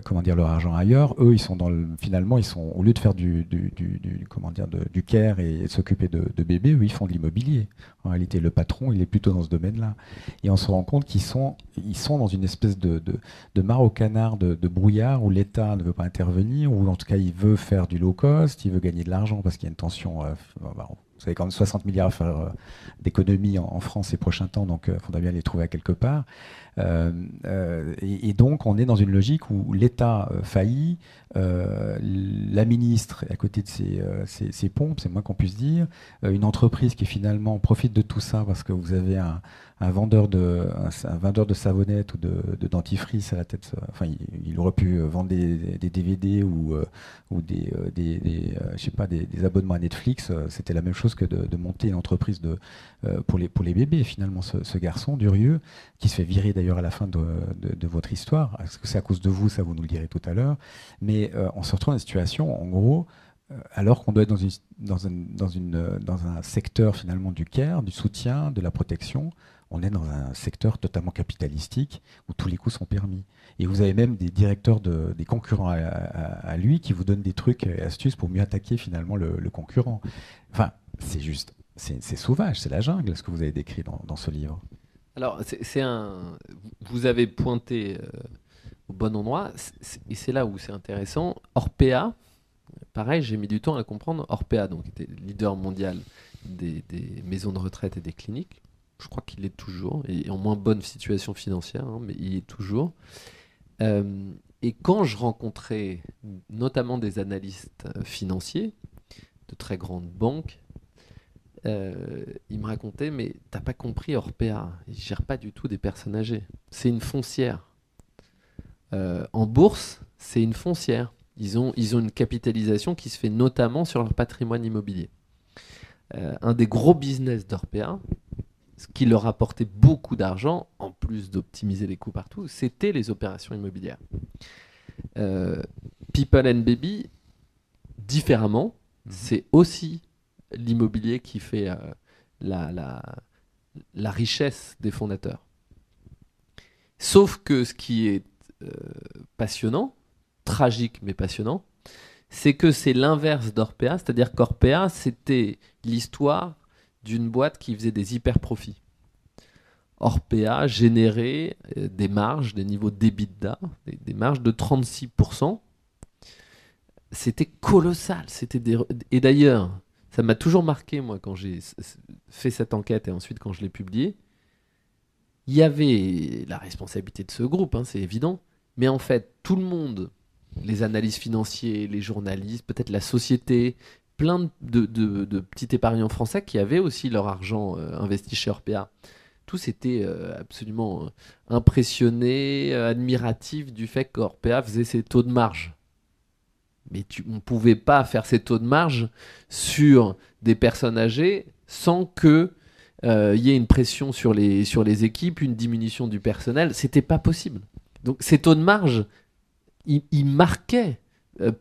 comment dire, leur argent ailleurs. Eux, finalement, ils sont, au lieu de faire du care et de s'occuper de bébés, eux, ils font de l'immobilier. En réalité, le patron, il est plutôt dans ce domaine-là. Et on se rend compte qu'ils sont dans une espèce de mare au canard, de brouillard, où l'État ne veut pas intervenir, ou en tout cas, il veut faire du low cost, il veut gagner de l'argent parce qu'il y a une tension. Vous savez, quand même 60 milliards à faire d'économies en France ces prochains temps, donc il faudra bien les trouver à quelque part. Et donc, on est dans une logique où l'État faillit, la ministre est à côté de ses pompes, c'est moins qu'on puisse dire, une entreprise qui finalement profite de tout ça parce que vous avez un vendeur de savonnettes ou de dentifrice à la tête. Enfin, il aurait pu vendre des DVD ou je sais pas, des abonnements à Netflix. C'était la même chose que de monter une entreprise pour les bébés. Finalement, ce garçon, Durieux, qui se fait virer d'ailleurs à la fin de votre histoire. Est-ce que c'est à cause de vous? Ça, vous nous le direz tout à l'heure. Mais on se retrouve dans une situation, en gros, alors qu'on doit être dans un secteur finalement du care, du soutien, de la protection, on est dans un secteur totalement capitalistique où tous les coups sont permis. Et vous avez même des directeurs des concurrents à lui qui vous donnent des trucs et astuces pour mieux attaquer finalement le concurrent. Enfin, c'est sauvage, c'est la jungle, ce que vous avez décrit dans ce livre. Alors, vous avez pointé au bon endroit, et c'est là où c'est intéressant. Orpea, pareil, j'ai mis du temps à comprendre. Orpea, donc, était leader mondial des maisons de retraite et des cliniques. Je crois qu'il est toujours, et en moins bonne situation financière, hein, mais il est toujours. Et quand je rencontrais notamment des analystes financiers de très grandes banques, ils me racontaient, mais t'as pas compris, Orpea, ils gèrent pas du tout des personnes âgées. C'est une foncière. En bourse, c'est une foncière. Ils ont une capitalisation qui se fait notamment sur leur patrimoine immobilier. Un des gros business d'Orpea, ce qui leur apportait beaucoup d'argent, en plus d'optimiser les coûts partout, c'était les opérations immobilières. People and Baby, différemment, c'est aussi l'immobilier qui fait la richesse des fondateurs. Sauf que ce qui est passionnant, tragique mais passionnant, c'est que c'est l'inverse d'Orpea, c'est-à-dire qu'Orpea, c'était l'histoire d'une boîte qui faisait des hyper profits. Orpea générait des marges, des niveaux d'EBITDA, des marges de 36%. C'était colossal. Et d'ailleurs, ça m'a toujours marqué, moi, quand j'ai fait cette enquête et ensuite quand je l'ai publiée. Il y avait la responsabilité de ce groupe, hein, c'est évident. Mais en fait, tout le monde, les analystes financiers, les journalistes, peut-être la société, plein de petits épargnants français qui avaient aussi leur argent investi chez Orpea. Tous étaient absolument impressionnés, admiratifs du fait qu'Orpea faisait ses taux de marge. Mais on ne pouvait pas faire ces taux de marge sur des personnes âgées sans que y ait une pression sur les équipes, une diminution du personnel. C'était pas possible. Donc ces taux de marge, ils marquaient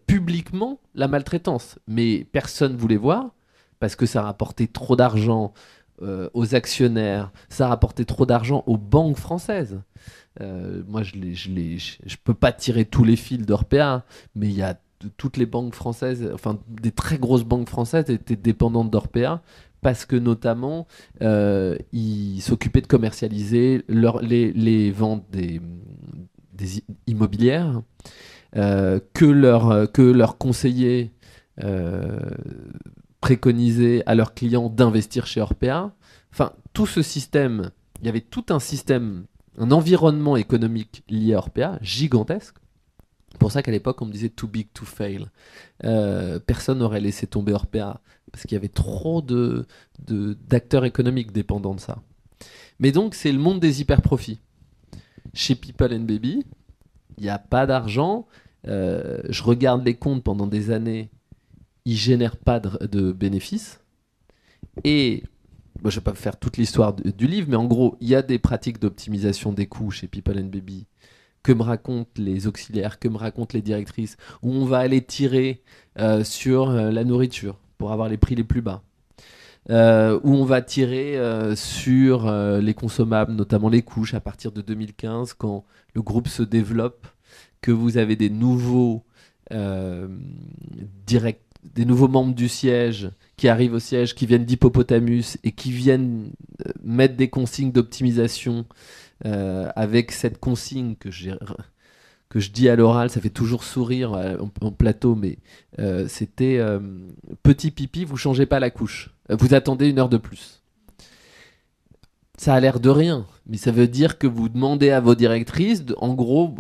publiquement la maltraitance. Mais personne ne voulait voir parce que ça rapportait trop d'argent aux actionnaires, ça rapportait trop d'argent aux banques françaises. Moi, je peux pas tirer tous les fils d'Orpea, mais il y a toutes les banques françaises, enfin des très grosses banques françaises étaient dépendantes d'Orpea parce que notamment ils s'occupaient de commercialiser les ventes des immobilières que leurs conseillers préconisaient à leurs clients d'investir chez Orpea. Enfin, tout ce système, il y avait tout un système, un environnement économique lié à Orpea gigantesque. C'est pour ça qu'à l'époque, on me disait too big to fail. Personne n'aurait laissé tomber Orpea parce qu'il y avait trop d'acteurs économiques dépendants de ça. Mais donc, c'est le monde des hyper-profits. Chez People and Baby, il n'y a pas d'argent. Je regarde les comptes pendant des années. Ils ne génèrent pas de bénéfices. Et je ne vais pas faire toute l'histoire du livre, mais en gros, il y a des pratiques d'optimisation des coûts chez People and Baby que me racontent les auxiliaires, que me racontent les directrices, où on va aller tirer sur la nourriture pour avoir les prix les plus bas. Où on va tirer sur les consommables, notamment les couches, à partir de 2015, quand le groupe se développe, que vous avez des nouveaux membres du siège qui arrivent au siège, qui viennent d'Hippopotamus et qui viennent mettre des consignes d'optimisation avec cette consigne que je dis à l'oral, ça fait toujours sourire en plateau, mais c'était petit pipi, vous changez pas la couche. Vous attendez 1 heure de plus. Ça a l'air de rien, mais ça veut dire que vous demandez à vos directrices, en gros,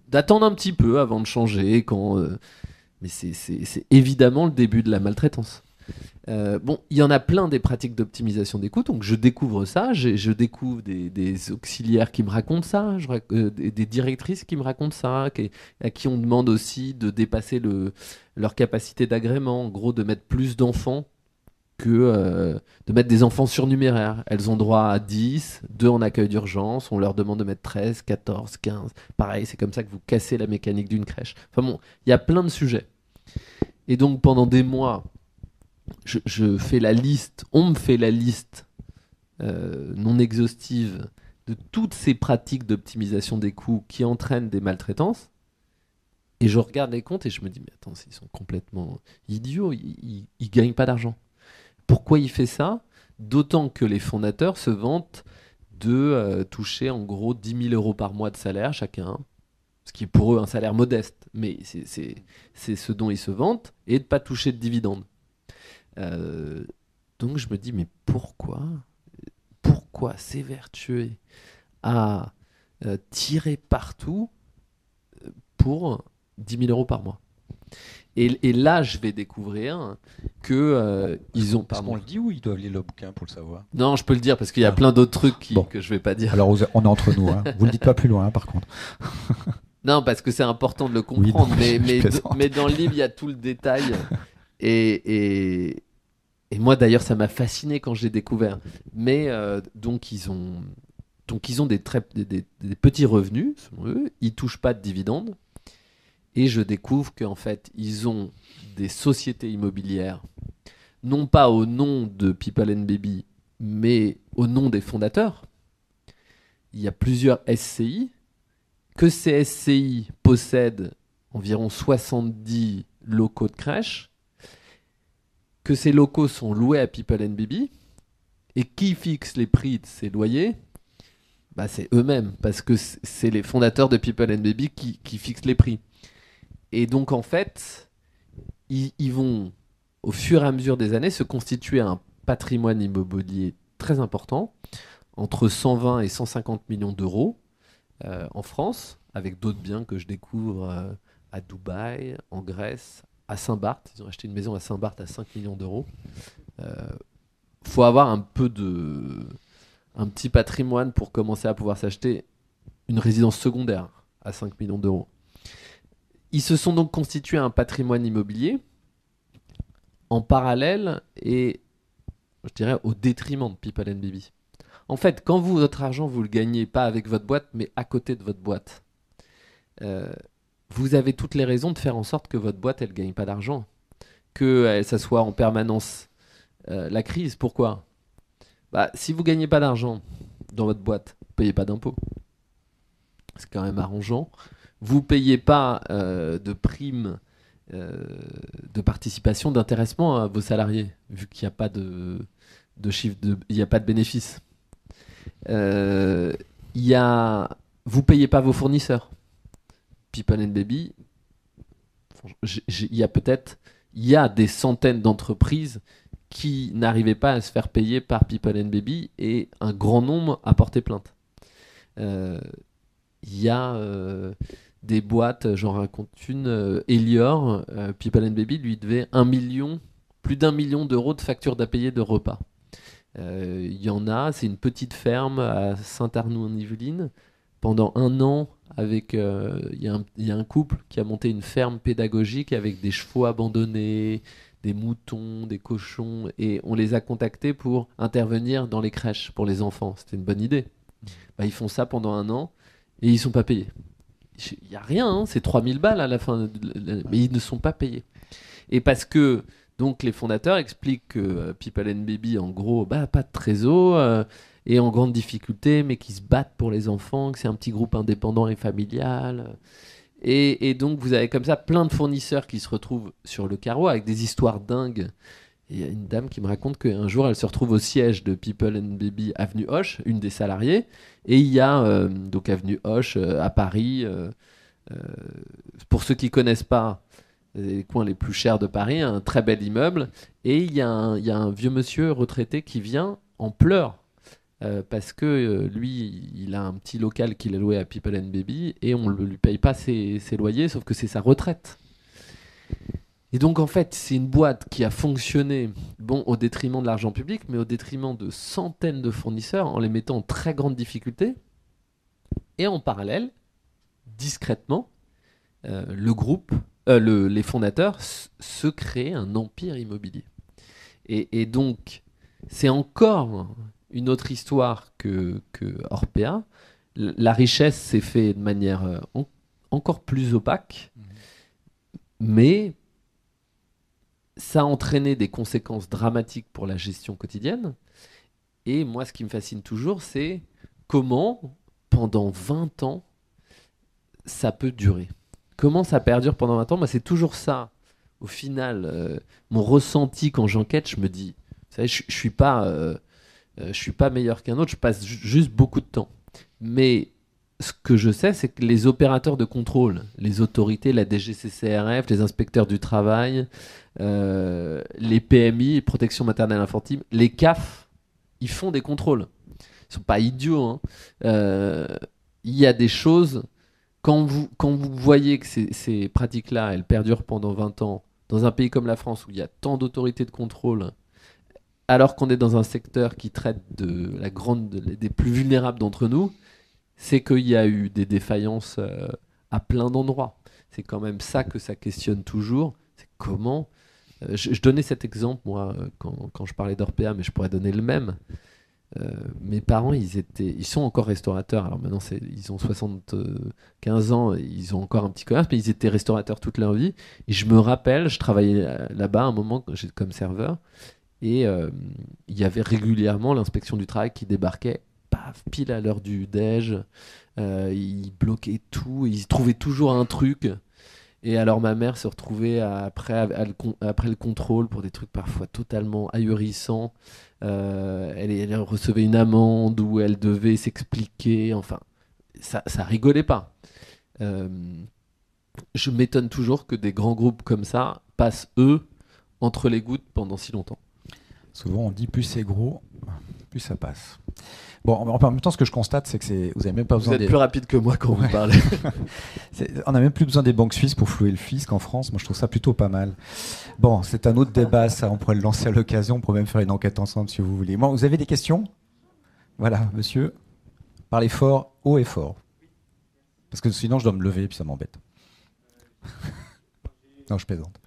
d'attendre un petit peu avant de changer. Mais c'est évidemment le début de la maltraitance. Bon, il y en a plein des pratiques d'optimisation des coûts, donc je découvre ça, je découvre des auxiliaires qui me racontent ça, des directrices qui me racontent ça, à qui on demande aussi de dépasser leur capacité d'agrément, en gros de mettre plus d'enfants que de mettre des enfants surnuméraires. Elles ont droit à 10, 2 en accueil d'urgence, on leur demande de mettre 13, 14, 15. Pareil, c'est comme ça que vous cassez la mécanique d'une crèche. Enfin bon, il y a plein de sujets. Et donc pendant des mois, je fais la liste, on me fait la liste non exhaustive de toutes ces pratiques d'optimisation des coûts qui entraînent des maltraitances. Et je regarde les comptes et je me dis, mais attends, ils sont complètement idiots, ils gagnent pas d'argent. Pourquoi il fait ça? D'autant que les fondateurs se vantent de toucher en gros 10 000 euros par mois de salaire chacun, ce qui est pour eux un salaire modeste, mais c'est ce dont ils se vantent, et de ne pas toucher de dividendes. Donc je me dis, mais pourquoi s'évertuer à tirer partout pour 10 000 euros par mois? Et là, je vais découvrir que ils ont. Est-ce qu'on le dit ou ils doivent lire le bouquin pour le savoir? Non, je peux le dire parce qu'il y a plein d'autres trucs que je vais pas dire. Alors on est entre nous, hein. Vous le dites pas plus loin, par contre. Non, parce que c'est important de le comprendre. Oui, mais dans le livre, il y a tout le détail. Et moi, d'ailleurs, ça m'a fasciné quand j'ai découvert. Mais donc ils ont des petits revenus, selon eux. Ils touchent pas de dividendes. Et je découvre qu'en fait, ils ont des sociétés immobilières, non pas au nom de People and Baby, mais au nom des fondateurs. Il y a plusieurs SCI, que ces SCI possèdent environ 70 locaux de crèche, que ces locaux sont loués à People and Baby, et qui fixe les prix de ces loyers? Bah, c'est eux-mêmes, parce que c'est les fondateurs de People and Baby qui fixent les prix. Et donc, en fait, ils vont, au fur et à mesure des années, se constituer un patrimoine immobilier très important, entre 120 et 150 millions d'euros en France, avec d'autres biens que je découvre à Dubaï, en Grèce, à Saint-Barth. Ils ont acheté une maison à Saint-Barth à 5 millions d'euros. Faut avoir un petit patrimoine pour commencer à pouvoir s'acheter une résidence secondaire à 5 millions d'euros. Ils se sont donc constitués un patrimoine immobilier en parallèle et, je dirais, au détriment de People and Baby. En fait, quand votre argent, vous le gagnez pas avec votre boîte, mais à côté de votre boîte, vous avez toutes les raisons de faire en sorte que votre boîte, elle gagne pas d'argent. Que ça soit en permanence la crise. Pourquoi? Si vous gagnez pas d'argent dans votre boîte, vous payez pas d'impôts. C'est quand même arrangeant. Vous payez pas de primes de participation, d'intéressement à vos salariés, vu qu'il n'y a pas de chiffre, il n'y a pas de bénéfice. Vous payez pas vos fournisseurs. People and Baby, il y a des centaines d'entreprises qui n'arrivaient pas à se faire payer par People and Baby et un grand nombre à porter plainte. Il y a des boîtes, j'en raconte une, Elior, People and Baby lui devait plus d'1 million d'euros de factures à payer de repas. Il y en a, c'est une petite ferme à Saint-Arnoux-en-Yvelines. Pendant 1 an, il y a un couple qui a monté une ferme pédagogique avec des chevaux abandonnés, des moutons, des cochons, et on les a contactés pour intervenir dans les crèches pour les enfants. C'était une bonne idée. Ils font ça pendant 1 an et ils sont pas payés. Il n'y a rien, hein, c'est 3000 balles à la fin, mais ils ne sont pas payés. Et parce que donc les fondateurs expliquent que People and Baby, en gros, pas de trésor, est en grande difficulté, mais qui se battent pour les enfants, que c'est un petit groupe indépendant et familial. Et donc vous avez comme ça plein de fournisseurs qui se retrouvent sur le carreau avec des histoires dingues. Et il y a une dame qui me raconte qu'un jour elle se retrouve au siège de People and Baby avenue Hoche, une des salariées, et il y a donc avenue Hoche à Paris. Pour ceux qui connaissent pas les coins les plus chers de Paris, un très bel immeuble, et il y a un vieux monsieur retraité qui vient en pleurs parce que lui, il a un petit local qu'il a loué à People and Baby et on ne lui paye pas ses loyers, sauf que c'est sa retraite. Et donc, en fait, c'est une boîte qui a fonctionné au détriment de l'argent public, mais au détriment de centaines de fournisseurs, en les mettant en très grande difficulté. Et en parallèle, discrètement, le groupe, les fondateurs se créent un empire immobilier. Et donc, c'est encore une autre histoire que Orpea. La richesse s'est faite de manière encore plus opaque, mais ça a entraîné des conséquences dramatiques pour la gestion quotidienne. Et moi, ce qui me fascine toujours, c'est comment, pendant 20 ans, ça peut durer. Comment ça perdure pendant 20 ans? Moi, c'est toujours ça. Au final, mon ressenti quand j'enquête, je me dis, vous savez, je suis pas meilleur qu'un autre, je passe juste beaucoup de temps. Mais ce que je sais, c'est que les opérateurs de contrôle, les autorités, la DGCCRF, les inspecteurs du travail, les PMI, protection maternelle infantile, les CAF, ils font des contrôles. Ils sont pas idiots. Hein. Il y a des choses, quand vous voyez que ces pratiques-là, elles perdurent pendant 20 ans, dans un pays comme la France, où il y a tant d'autorités de contrôle, alors qu'on est dans un secteur qui traite des plus vulnérables d'entre nous, c'est qu'il y a eu des défaillances à plein d'endroits. C'est quand même ça que ça questionne toujours. C'est comment... je donnais cet exemple, moi, quand je parlais d'Orpea, mais je pourrais donner le même. Mes parents, ils sont encore restaurateurs. Alors maintenant, ils ont 75 ans, ils ont encore un petit commerce, mais ils étaient restaurateurs toute leur vie. Et je me rappelle, je travaillais là-bas un moment comme serveur, et il y avait régulièrement l'inspection du travail qui débarquait, paf, pile à l'heure du déj. Ils bloquaient tout, ils trouvaient toujours un truc. Et alors ma mère se retrouvait après le contrôle pour des trucs parfois totalement ahurissants. Elle recevait une amende où elle devait s'expliquer. Enfin, ça rigolait pas. Je m'étonne toujours que des grands groupes comme ça passent, eux, entre les gouttes pendant si longtemps. Souvent, on dit plus c'est gros, plus ça passe. Bon, en même temps, ce que je constate, c'est que vous avez même pas besoin. Vous êtes plus rapide que moi quand vous parlez. On n'a même plus besoin des banques suisses pour flouer le fisc en France. Moi, je trouve ça plutôt pas mal. Bon, c'est un autre débat, ça. On pourrait le lancer à l'occasion. On pourrait même faire une enquête ensemble si vous voulez. Bon, vous avez des questions? Voilà, monsieur. Parlez fort, haut et fort. Parce que sinon, je dois me lever et puis ça m'embête. Non, je plaisante.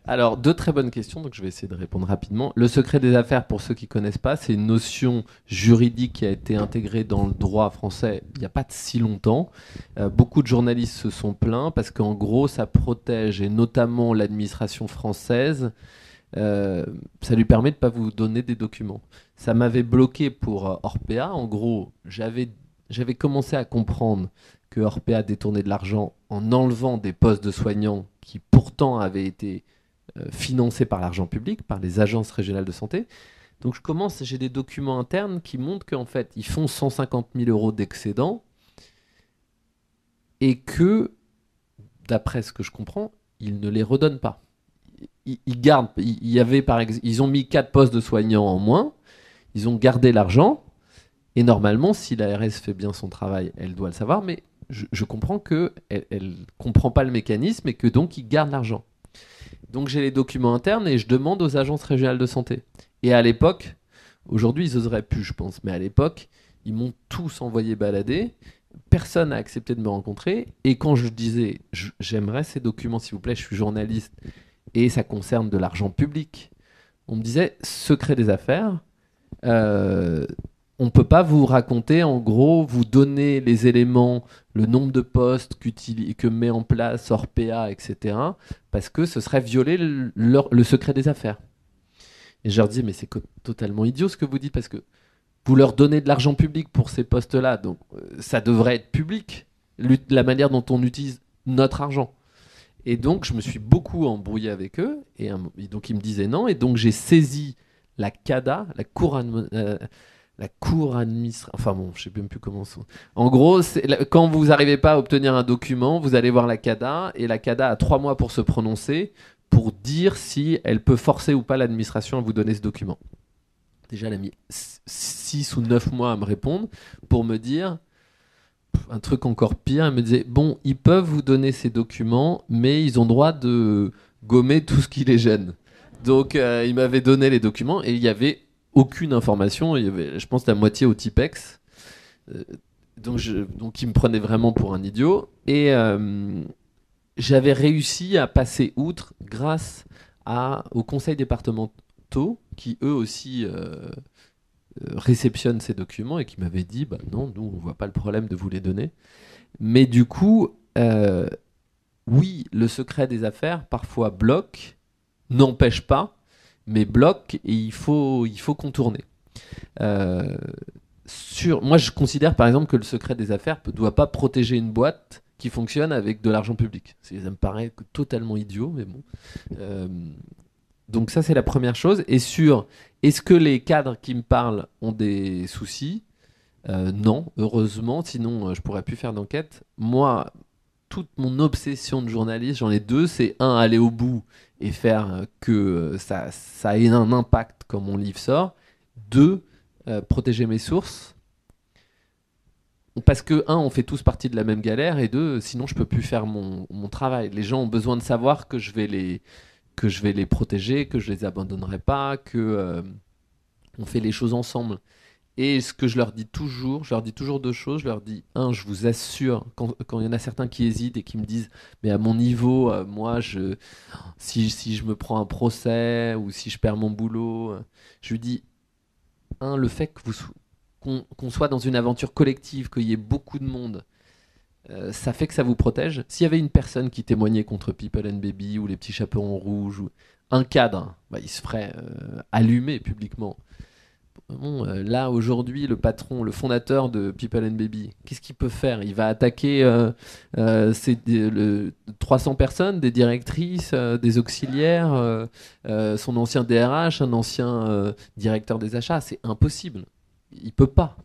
Alors, deux très bonnes questions, donc je vais essayer de répondre rapidement. Le secret des affaires, pour ceux qui ne connaissent pas, c'est une notion juridique qui a été intégrée dans le droit français il n'y a pas de si longtemps. Beaucoup de journalistes se sont plaints parce qu'en gros, ça protège, et notamment l'administration française, ça lui permet de ne pas vous donner des documents. Ça m'avait bloqué pour Orpea. En gros, j'avais commencé à comprendre que Orpea détournait de l'argent en enlevant des postes de soignants qui pourtant avaient été financés par l'argent public, par les agences régionales de santé. Donc j'ai des documents internes qui montrent qu'en fait, ils font 150 000 euros d'excédent et que, d'après ce que je comprends, ils ne les redonnent pas. Ils gardent, ils ont mis 4 postes de soignants en moins, ils ont gardé l'argent, et normalement, si l'ARS fait bien son travail, elle doit le savoir, mais je comprends qu'elle ne comprend pas le mécanisme et que donc ils gardent l'argent. Donc j'ai les documents internes et je demande aux agences régionales de santé. Et à l'époque, aujourd'hui ils oseraient plus je pense, mais à l'époque, ils m'ont tous envoyé balader. Personne n'a accepté de me rencontrer. Et quand je disais, j'aimerais ces documents s'il vous plaît, je suis journaliste et ça concerne de l'argent public, on me disait, secret des affaires, on ne peut pas vous raconter, en gros, vous donner les éléments, le nombre de postes que met en place Orpea, etc., parce que ce serait violer le secret des affaires. Et je leur dis, mais c'est totalement idiot ce que vous dites, parce que vous leur donnez de l'argent public pour ces postes-là, donc ça devrait être public, la manière dont on utilise notre argent. Et donc, je me suis beaucoup embrouillé avec eux, et donc ils me disaient non, et donc j'ai saisi la CADA, la Cour la cour administrative. Enfin bon, je sais même plus comment ça. En gros, quand vous n'arrivez pas à obtenir un document, vous allez voir la CADA et la CADA a 3 mois pour se prononcer, pour dire si elle peut forcer ou pas l'administration à vous donner ce document. Déjà, elle a mis 6 ou 9 mois à me répondre pour me dire un truc encore pire. Elle me disait, bon, ils peuvent vous donner ces documents, mais ils ont droit de gommer tout ce qui les gêne. Donc, il m'avait donné les documents et il y avait aucune information. Il y avait, je pense, la moitié au Tipex. Donc, il me prenait vraiment pour un idiot. Et j'avais réussi à passer outre grâce aux conseils départementaux qui, eux aussi, réceptionnent ces documents et qui m'avaient dit bah, non, nous, on voit pas le problème de vous les donner. Mais du coup, oui, le secret des affaires parfois bloque, n'empêche pas, mais bloque et il faut contourner. Moi, je considère par exemple que le secret des affaires ne doit pas protéger une boîte qui fonctionne avec de l'argent public. Ça me paraît totalement idiot, mais bon. Donc ça, c'est la première chose. Et sur est-ce que les cadres qui me parlent ont des soucis ? Non, heureusement, sinon je pourrais plus faire d'enquête. Moi, toute mon obsession de journaliste, j'en ai deux, c'est un, aller au bout et faire que ça ait un impact quand mon livre sort. Deux, protéger mes sources. Parce que, un, on fait tous partie de la même galère, et deux, sinon je peux plus faire mon travail. Les gens ont besoin de savoir que je vais les protéger, que je les abandonnerai pas, que on fait les choses ensemble. Et ce que je leur dis toujours deux choses. Je leur dis, un, je vous assure, quand il y en a certains qui hésitent et qui me disent, mais à mon niveau, moi, si je me prends un procès ou si je perds mon boulot, je lui dis, un, le fait qu'on soit dans une aventure collective, qu'il y ait beaucoup de monde, ça fait que ça vous protège. S'il y avait une personne qui témoignait contre People and Baby ou les petits chaperons rouges, ou un cadre, bah, il se ferait allumer publiquement. Bon, là, aujourd'hui, le patron, le fondateur de People and Baby, qu'est-ce qu'il peut faire ? Il va attaquer 300 personnes, des directrices, des auxiliaires, son ancien DRH, un ancien directeur des achats. C'est impossible. Il peut pas.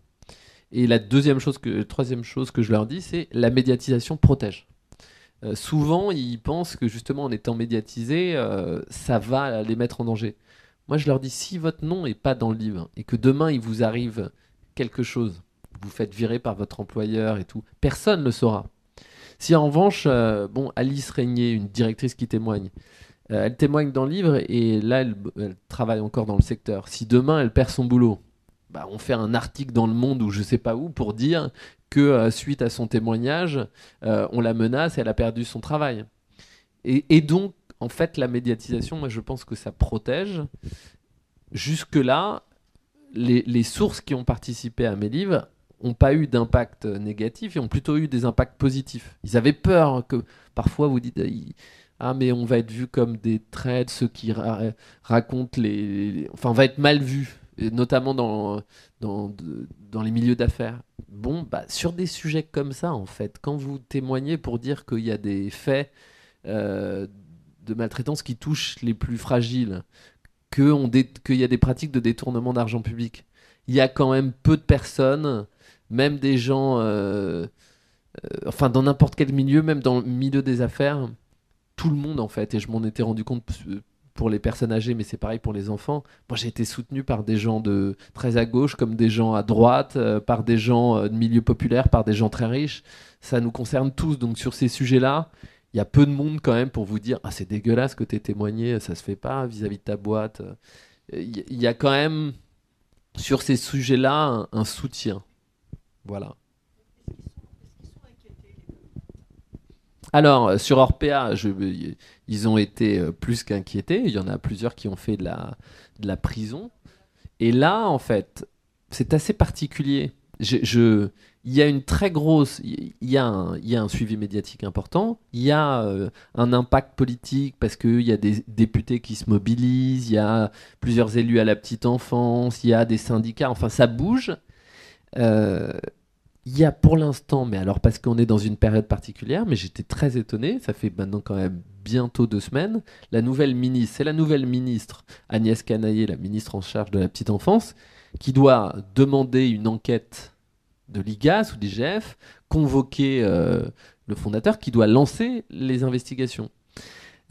Et troisième chose que je leur dis, c'est la médiatisation protège. Souvent, ils pensent que justement, en étant médiatisés, ça va les mettre en danger. Moi, je leur dis, si votre nom n'est pas dans le livre et que demain, il vous arrive quelque chose, vous faites virer par votre employeur et tout, personne ne le saura. Si en revanche, Alice Régnier, une directrice qui témoigne, elle témoigne dans le livre et là, elle travaille encore dans le secteur. Si demain, elle perd son boulot, bah, on fait un article dans Le Monde ou je sais pas où pour dire que suite à son témoignage, on la menace et elle a perdu son travail. Et donc, en fait, la médiatisation, moi, je pense que ça protège. Jusque-là, les sources qui ont participé à mes livres n'ont pas eu d'impact négatif et ont plutôt eu des impacts positifs. Ils avaient peur que, parfois, vous dites, mais on va être vu comme des traîtres, ceux qui racontent Enfin, on va être mal vu, et notamment dans les milieux d'affaires. Bon, bah, sur des sujets comme ça, en fait, quand vous témoignez pour dire qu'il y a des faits de maltraitance qui touchent les plus fragiles, qu'il y a des pratiques de détournement d'argent public. Il y a quand même peu de personnes, même des gens, dans n'importe quel milieu, même dans le milieu des affaires, tout le monde en fait, et je m'en étais rendu compte pour les personnes âgées, mais c'est pareil pour les enfants. Moi, j'ai été soutenu par des gens très à gauche, comme des gens à droite, par des gens de milieu populaire, par des gens très riches. Ça nous concerne tous, donc sur ces sujets-là, il y a peu de monde quand même pour vous dire c'est dégueulasse que tu aies témoigné, ça se fait pas vis-à-vis de ta boîte. Il y a quand même sur ces sujets-là un soutien. Voilà. Alors, sur Orpea, ils ont été plus qu'inquiétés. Il y en a plusieurs qui ont fait de la prison. Et là, en fait, c'est assez particulier. Il y a une très grosse, il y a un suivi médiatique important, il y a un impact politique parce qu'il y a des députés qui se mobilisent, il y a plusieurs élus à la petite enfance, il y a des syndicats, enfin ça bouge. Il y a pour l'instant, mais alors parce qu'on est dans une période particulière, mais j'étais très étonné, ça fait maintenant quand même bientôt 2 semaines, c'est la nouvelle ministre Agnès Canayer, la ministre en charge de la petite enfance, qui doit demander une enquête de l'IGAS ou d'IGF, convoquer le fondateur, qui doit lancer les investigations.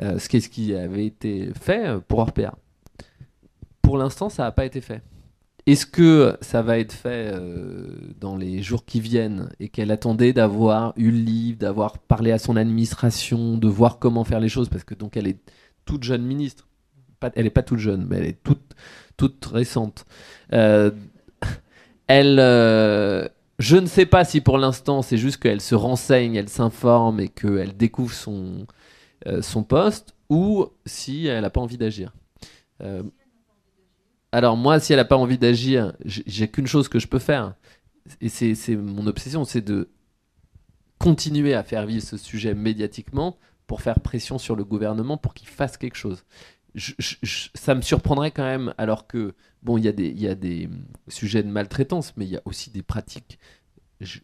Ce qui avait été fait pour Orpea. Pour l'instant, ça n'a pas été fait. Est-ce que ça va être fait dans les jours qui viennent et qu'elle attendait d'avoir eu le livre, d'avoir parlé à son administration, de voir comment faire les choses, parce que donc elle est toute jeune ministre. Elle n'est pas toute jeune, mais elle est toute récente. Je ne sais pas si pour l'instant c'est juste qu'elle se renseigne, elle s'informe et qu'elle découvre son poste, ou si elle n'a pas envie d'agir. Alors moi, si elle n'a pas envie d'agir, j'ai qu'une chose que je peux faire. Et c'est mon obsession, c'est de continuer à faire vivre ce sujet médiatiquement pour faire pression sur le gouvernement pour qu'il fasse quelque chose. Ça me surprendrait quand même, alors que, bon, il y a des sujets de maltraitance, mais il y a aussi des pratiques,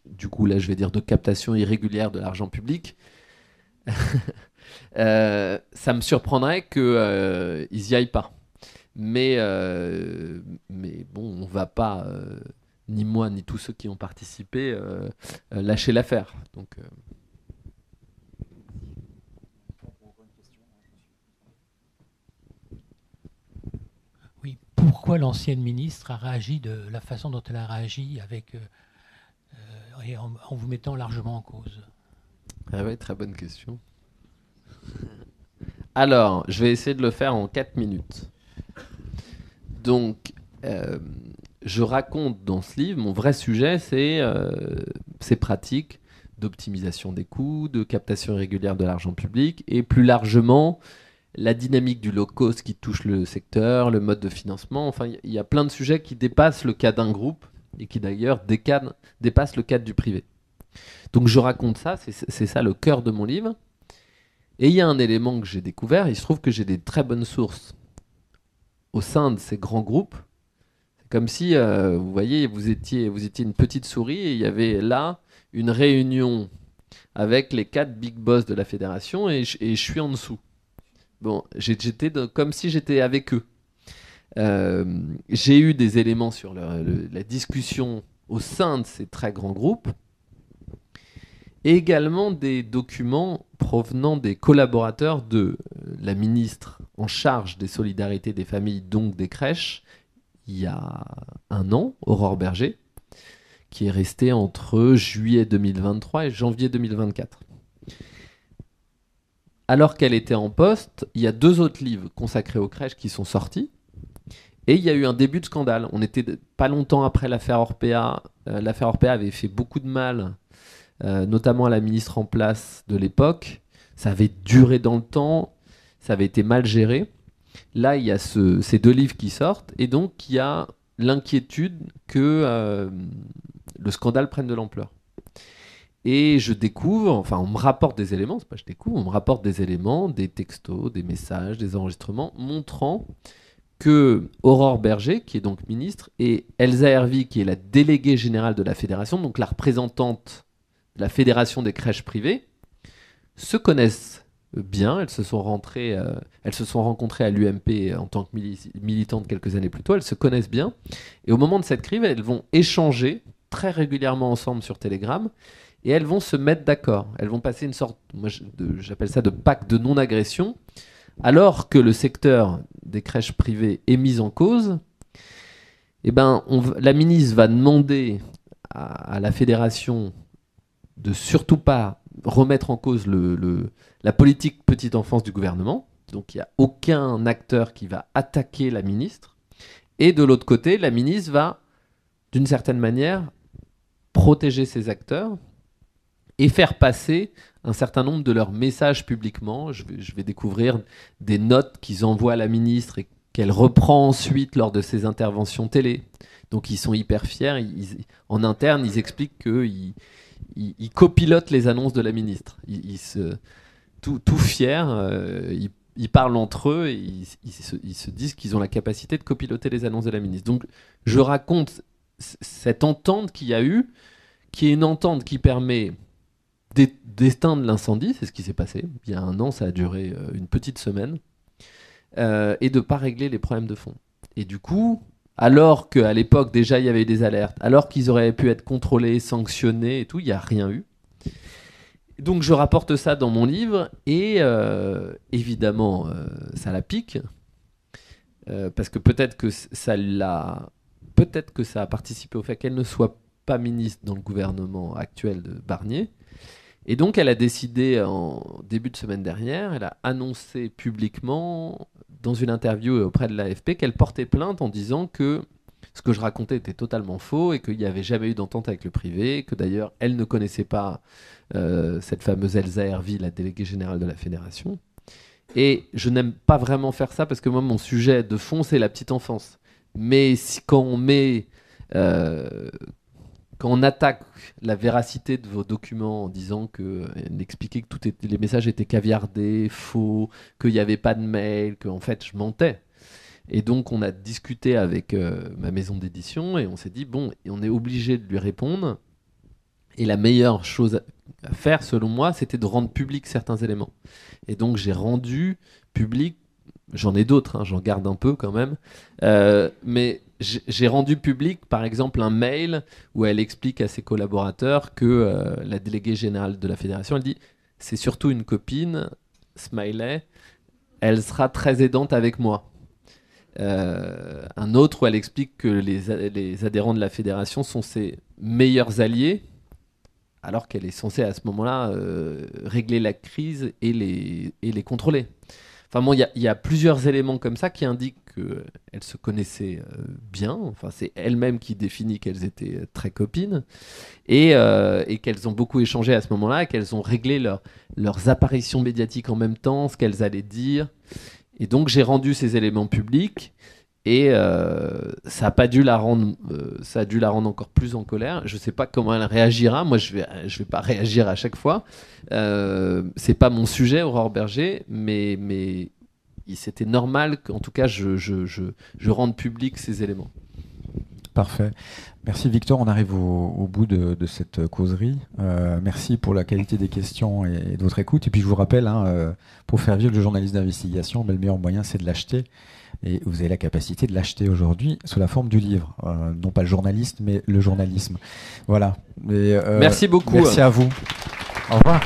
du coup là je vais dire de captation irrégulière de l'argent public. Ça me surprendrait qu'ils n'y aillent pas. Mais bon, on va pas, ni moi ni tous ceux qui ont participé, lâcher l'affaire. Donc, Oui, pourquoi l'ancienne ministre a réagi de la façon dont elle a réagi et en vous mettant largement en cause? Ah ouais, très bonne question. Alors, je vais essayer de le faire en 4 minutes. Donc, je raconte dans ce livre, mon vrai sujet, c'est ces pratiques d'optimisation des coûts, de captation irrégulière de l'argent public, et plus largement, la dynamique du low-cost qui touche le secteur, le mode de financement. Enfin, il y a plein de sujets qui dépassent le cas d'un groupe, et qui d'ailleurs dépassent le cadre du privé. Donc je raconte ça, c'est ça le cœur de mon livre. Et il y a un élément que j'ai découvert, il se trouve que j'ai des très bonnes sources au sein de ces grands groupes. C'est comme si, vous voyez, vous étiez une petite souris et il y avait là une réunion avec les 4 big boss de la fédération et je suis en dessous. Bon, j'étais comme si j'étais avec eux. J'ai eu des éléments sur la discussion au sein de ces très grands groupes et également des documents provenant des collaborateurs de la ministre en charge des solidarités des familles, donc des crèches, il y a un an, Aurore Berger, qui est restée entre juillet 2023 et janvier 2024. Alors qu'elle était en poste, il y a 2 autres livres consacrés aux crèches qui sont sortis. Et il y a eu un début de scandale. On était pas longtemps après l'affaire Orpea. L'affaire Orpea avait fait beaucoup de mal, notamment à la ministre en place de l'époque. Ça avait duré dans le temps, ça avait été mal géré. Là, il y a ces 2 livres qui sortent, et donc il y a l'inquiétude que le scandale prenne de l'ampleur. Et je découvre, enfin on me rapporte des éléments, c'est pas je découvre, on me rapporte des éléments, des textos, des messages, des enregistrements, montrant que Aurore Berger, qui est donc ministre, et Elsa Hervy, qui est la déléguée générale de la fédération, donc la représentante de la fédération des crèches privées, se connaissent bien. Elles se sont rencontrées à l'UMP en tant que militantes quelques années plus tôt. Elles se connaissent bien. Et au moment de cette crise, elles vont échanger très régulièrement ensemble sur Telegram et elles vont se mettre d'accord. Elles vont passer une sorte, moi j'appelle ça de pacte de non-agression, alors que le secteur des crèches privées est mis en cause. Eh ben, la ministre va demander à la fédération de surtout pas remettre en cause la politique petite enfance du gouvernement. Donc il n'y a aucun acteur qui va attaquer la ministre. Et de l'autre côté, la ministre va, d'une certaine manière, protéger ses acteurs et faire passer un certain nombre de leurs messages publiquement. Je vais découvrir des notes qu'ils envoient à la ministre et qu'elle reprend ensuite lors de ses interventions télé. Donc ils sont hyper fiers. En interne, ils expliquent qu'ils copilotent les annonces de la ministre. Tout fiers, ils parlent entre eux et ils se disent qu'ils ont la capacité de copiloter les annonces de la ministre. Donc je raconte cette entente qu'il y a eu, qui est une entente qui permet d'éteindre l'incendie. C'est ce qui s'est passé. Il y a un an, ça a duré une petite semaine, et de ne pas régler les problèmes de fond. Et du coup, alors qu'à l'époque déjà il y avait eu des alertes, alors qu'ils auraient pu être contrôlés, sanctionnés et tout, il n'y a rien eu. Donc je rapporte ça dans mon livre et évidemment ça la pique parce que peut-être que ça a participé au fait qu'elle ne soit pas ministre dans le gouvernement actuel de Barnier. Et donc elle a décidé en début de semaine dernière, elle a annoncé publiquement dans une interview auprès de l'AFP qu'elle portait plainte en disant que ce que je racontais était totalement faux et qu'il n'y avait jamais eu d'entente avec le privé, que d'ailleurs elle ne connaissait pas cette fameuse Elsa Hervy, la déléguée générale de la fédération. Et je n'aime pas vraiment faire ça parce que moi mon sujet de fond c'est la petite enfance. Mais quand on attaque la véracité de vos documents en disant elle expliquait que les messages étaient caviardés, faux, qu'il n'y avait pas de mail, qu'en fait je mentais. Et donc on a discuté avec ma maison d'édition et on s'est dit bon, on est obligé de lui répondre. Et la meilleure chose à faire, selon moi, c'était de rendre public certains éléments. Et donc j'ai rendu public, j'en ai d'autres, hein, j'en garde un peu quand même, mais j'ai rendu public, par exemple, un mail où elle explique à ses collaborateurs que la déléguée générale de la fédération, elle dit « c'est surtout une copine, smiley, elle sera très aidante avec moi ». Un autre où elle explique que les adhérents de la fédération sont ses meilleurs alliés, alors qu'elle est censée à ce moment-là régler la crise et les contrôler. Enfin bon, il y a plusieurs éléments comme ça qui indiquent qu'elles se connaissaient bien. Enfin, c'est elle-même qui définit qu'elles étaient très copines et qu'elles ont beaucoup échangé à ce moment-là et qu'elles ont réglé leurs apparitions médiatiques en même temps, ce qu'elles allaient dire. Et donc j'ai rendu ces éléments publics et ça a dû la rendre encore plus en colère. Je ne sais pas comment elle réagira. Moi, je vais pas réagir à chaque fois. C'est pas mon sujet, Aurore Berger, mais c'était normal qu'en tout cas je rende public ces éléments. Parfait. Merci Victor, on arrive au bout de cette causerie. Merci pour la qualité des questions et de votre écoute. Et puis je vous rappelle, pour faire vivre le journaliste d'investigation, le meilleur moyen c'est de l'acheter. Et vous avez la capacité de l'acheter aujourd'hui sous la forme du livre. Non pas le journaliste, mais le journalisme. Voilà. Merci beaucoup. Merci à vous. Au revoir.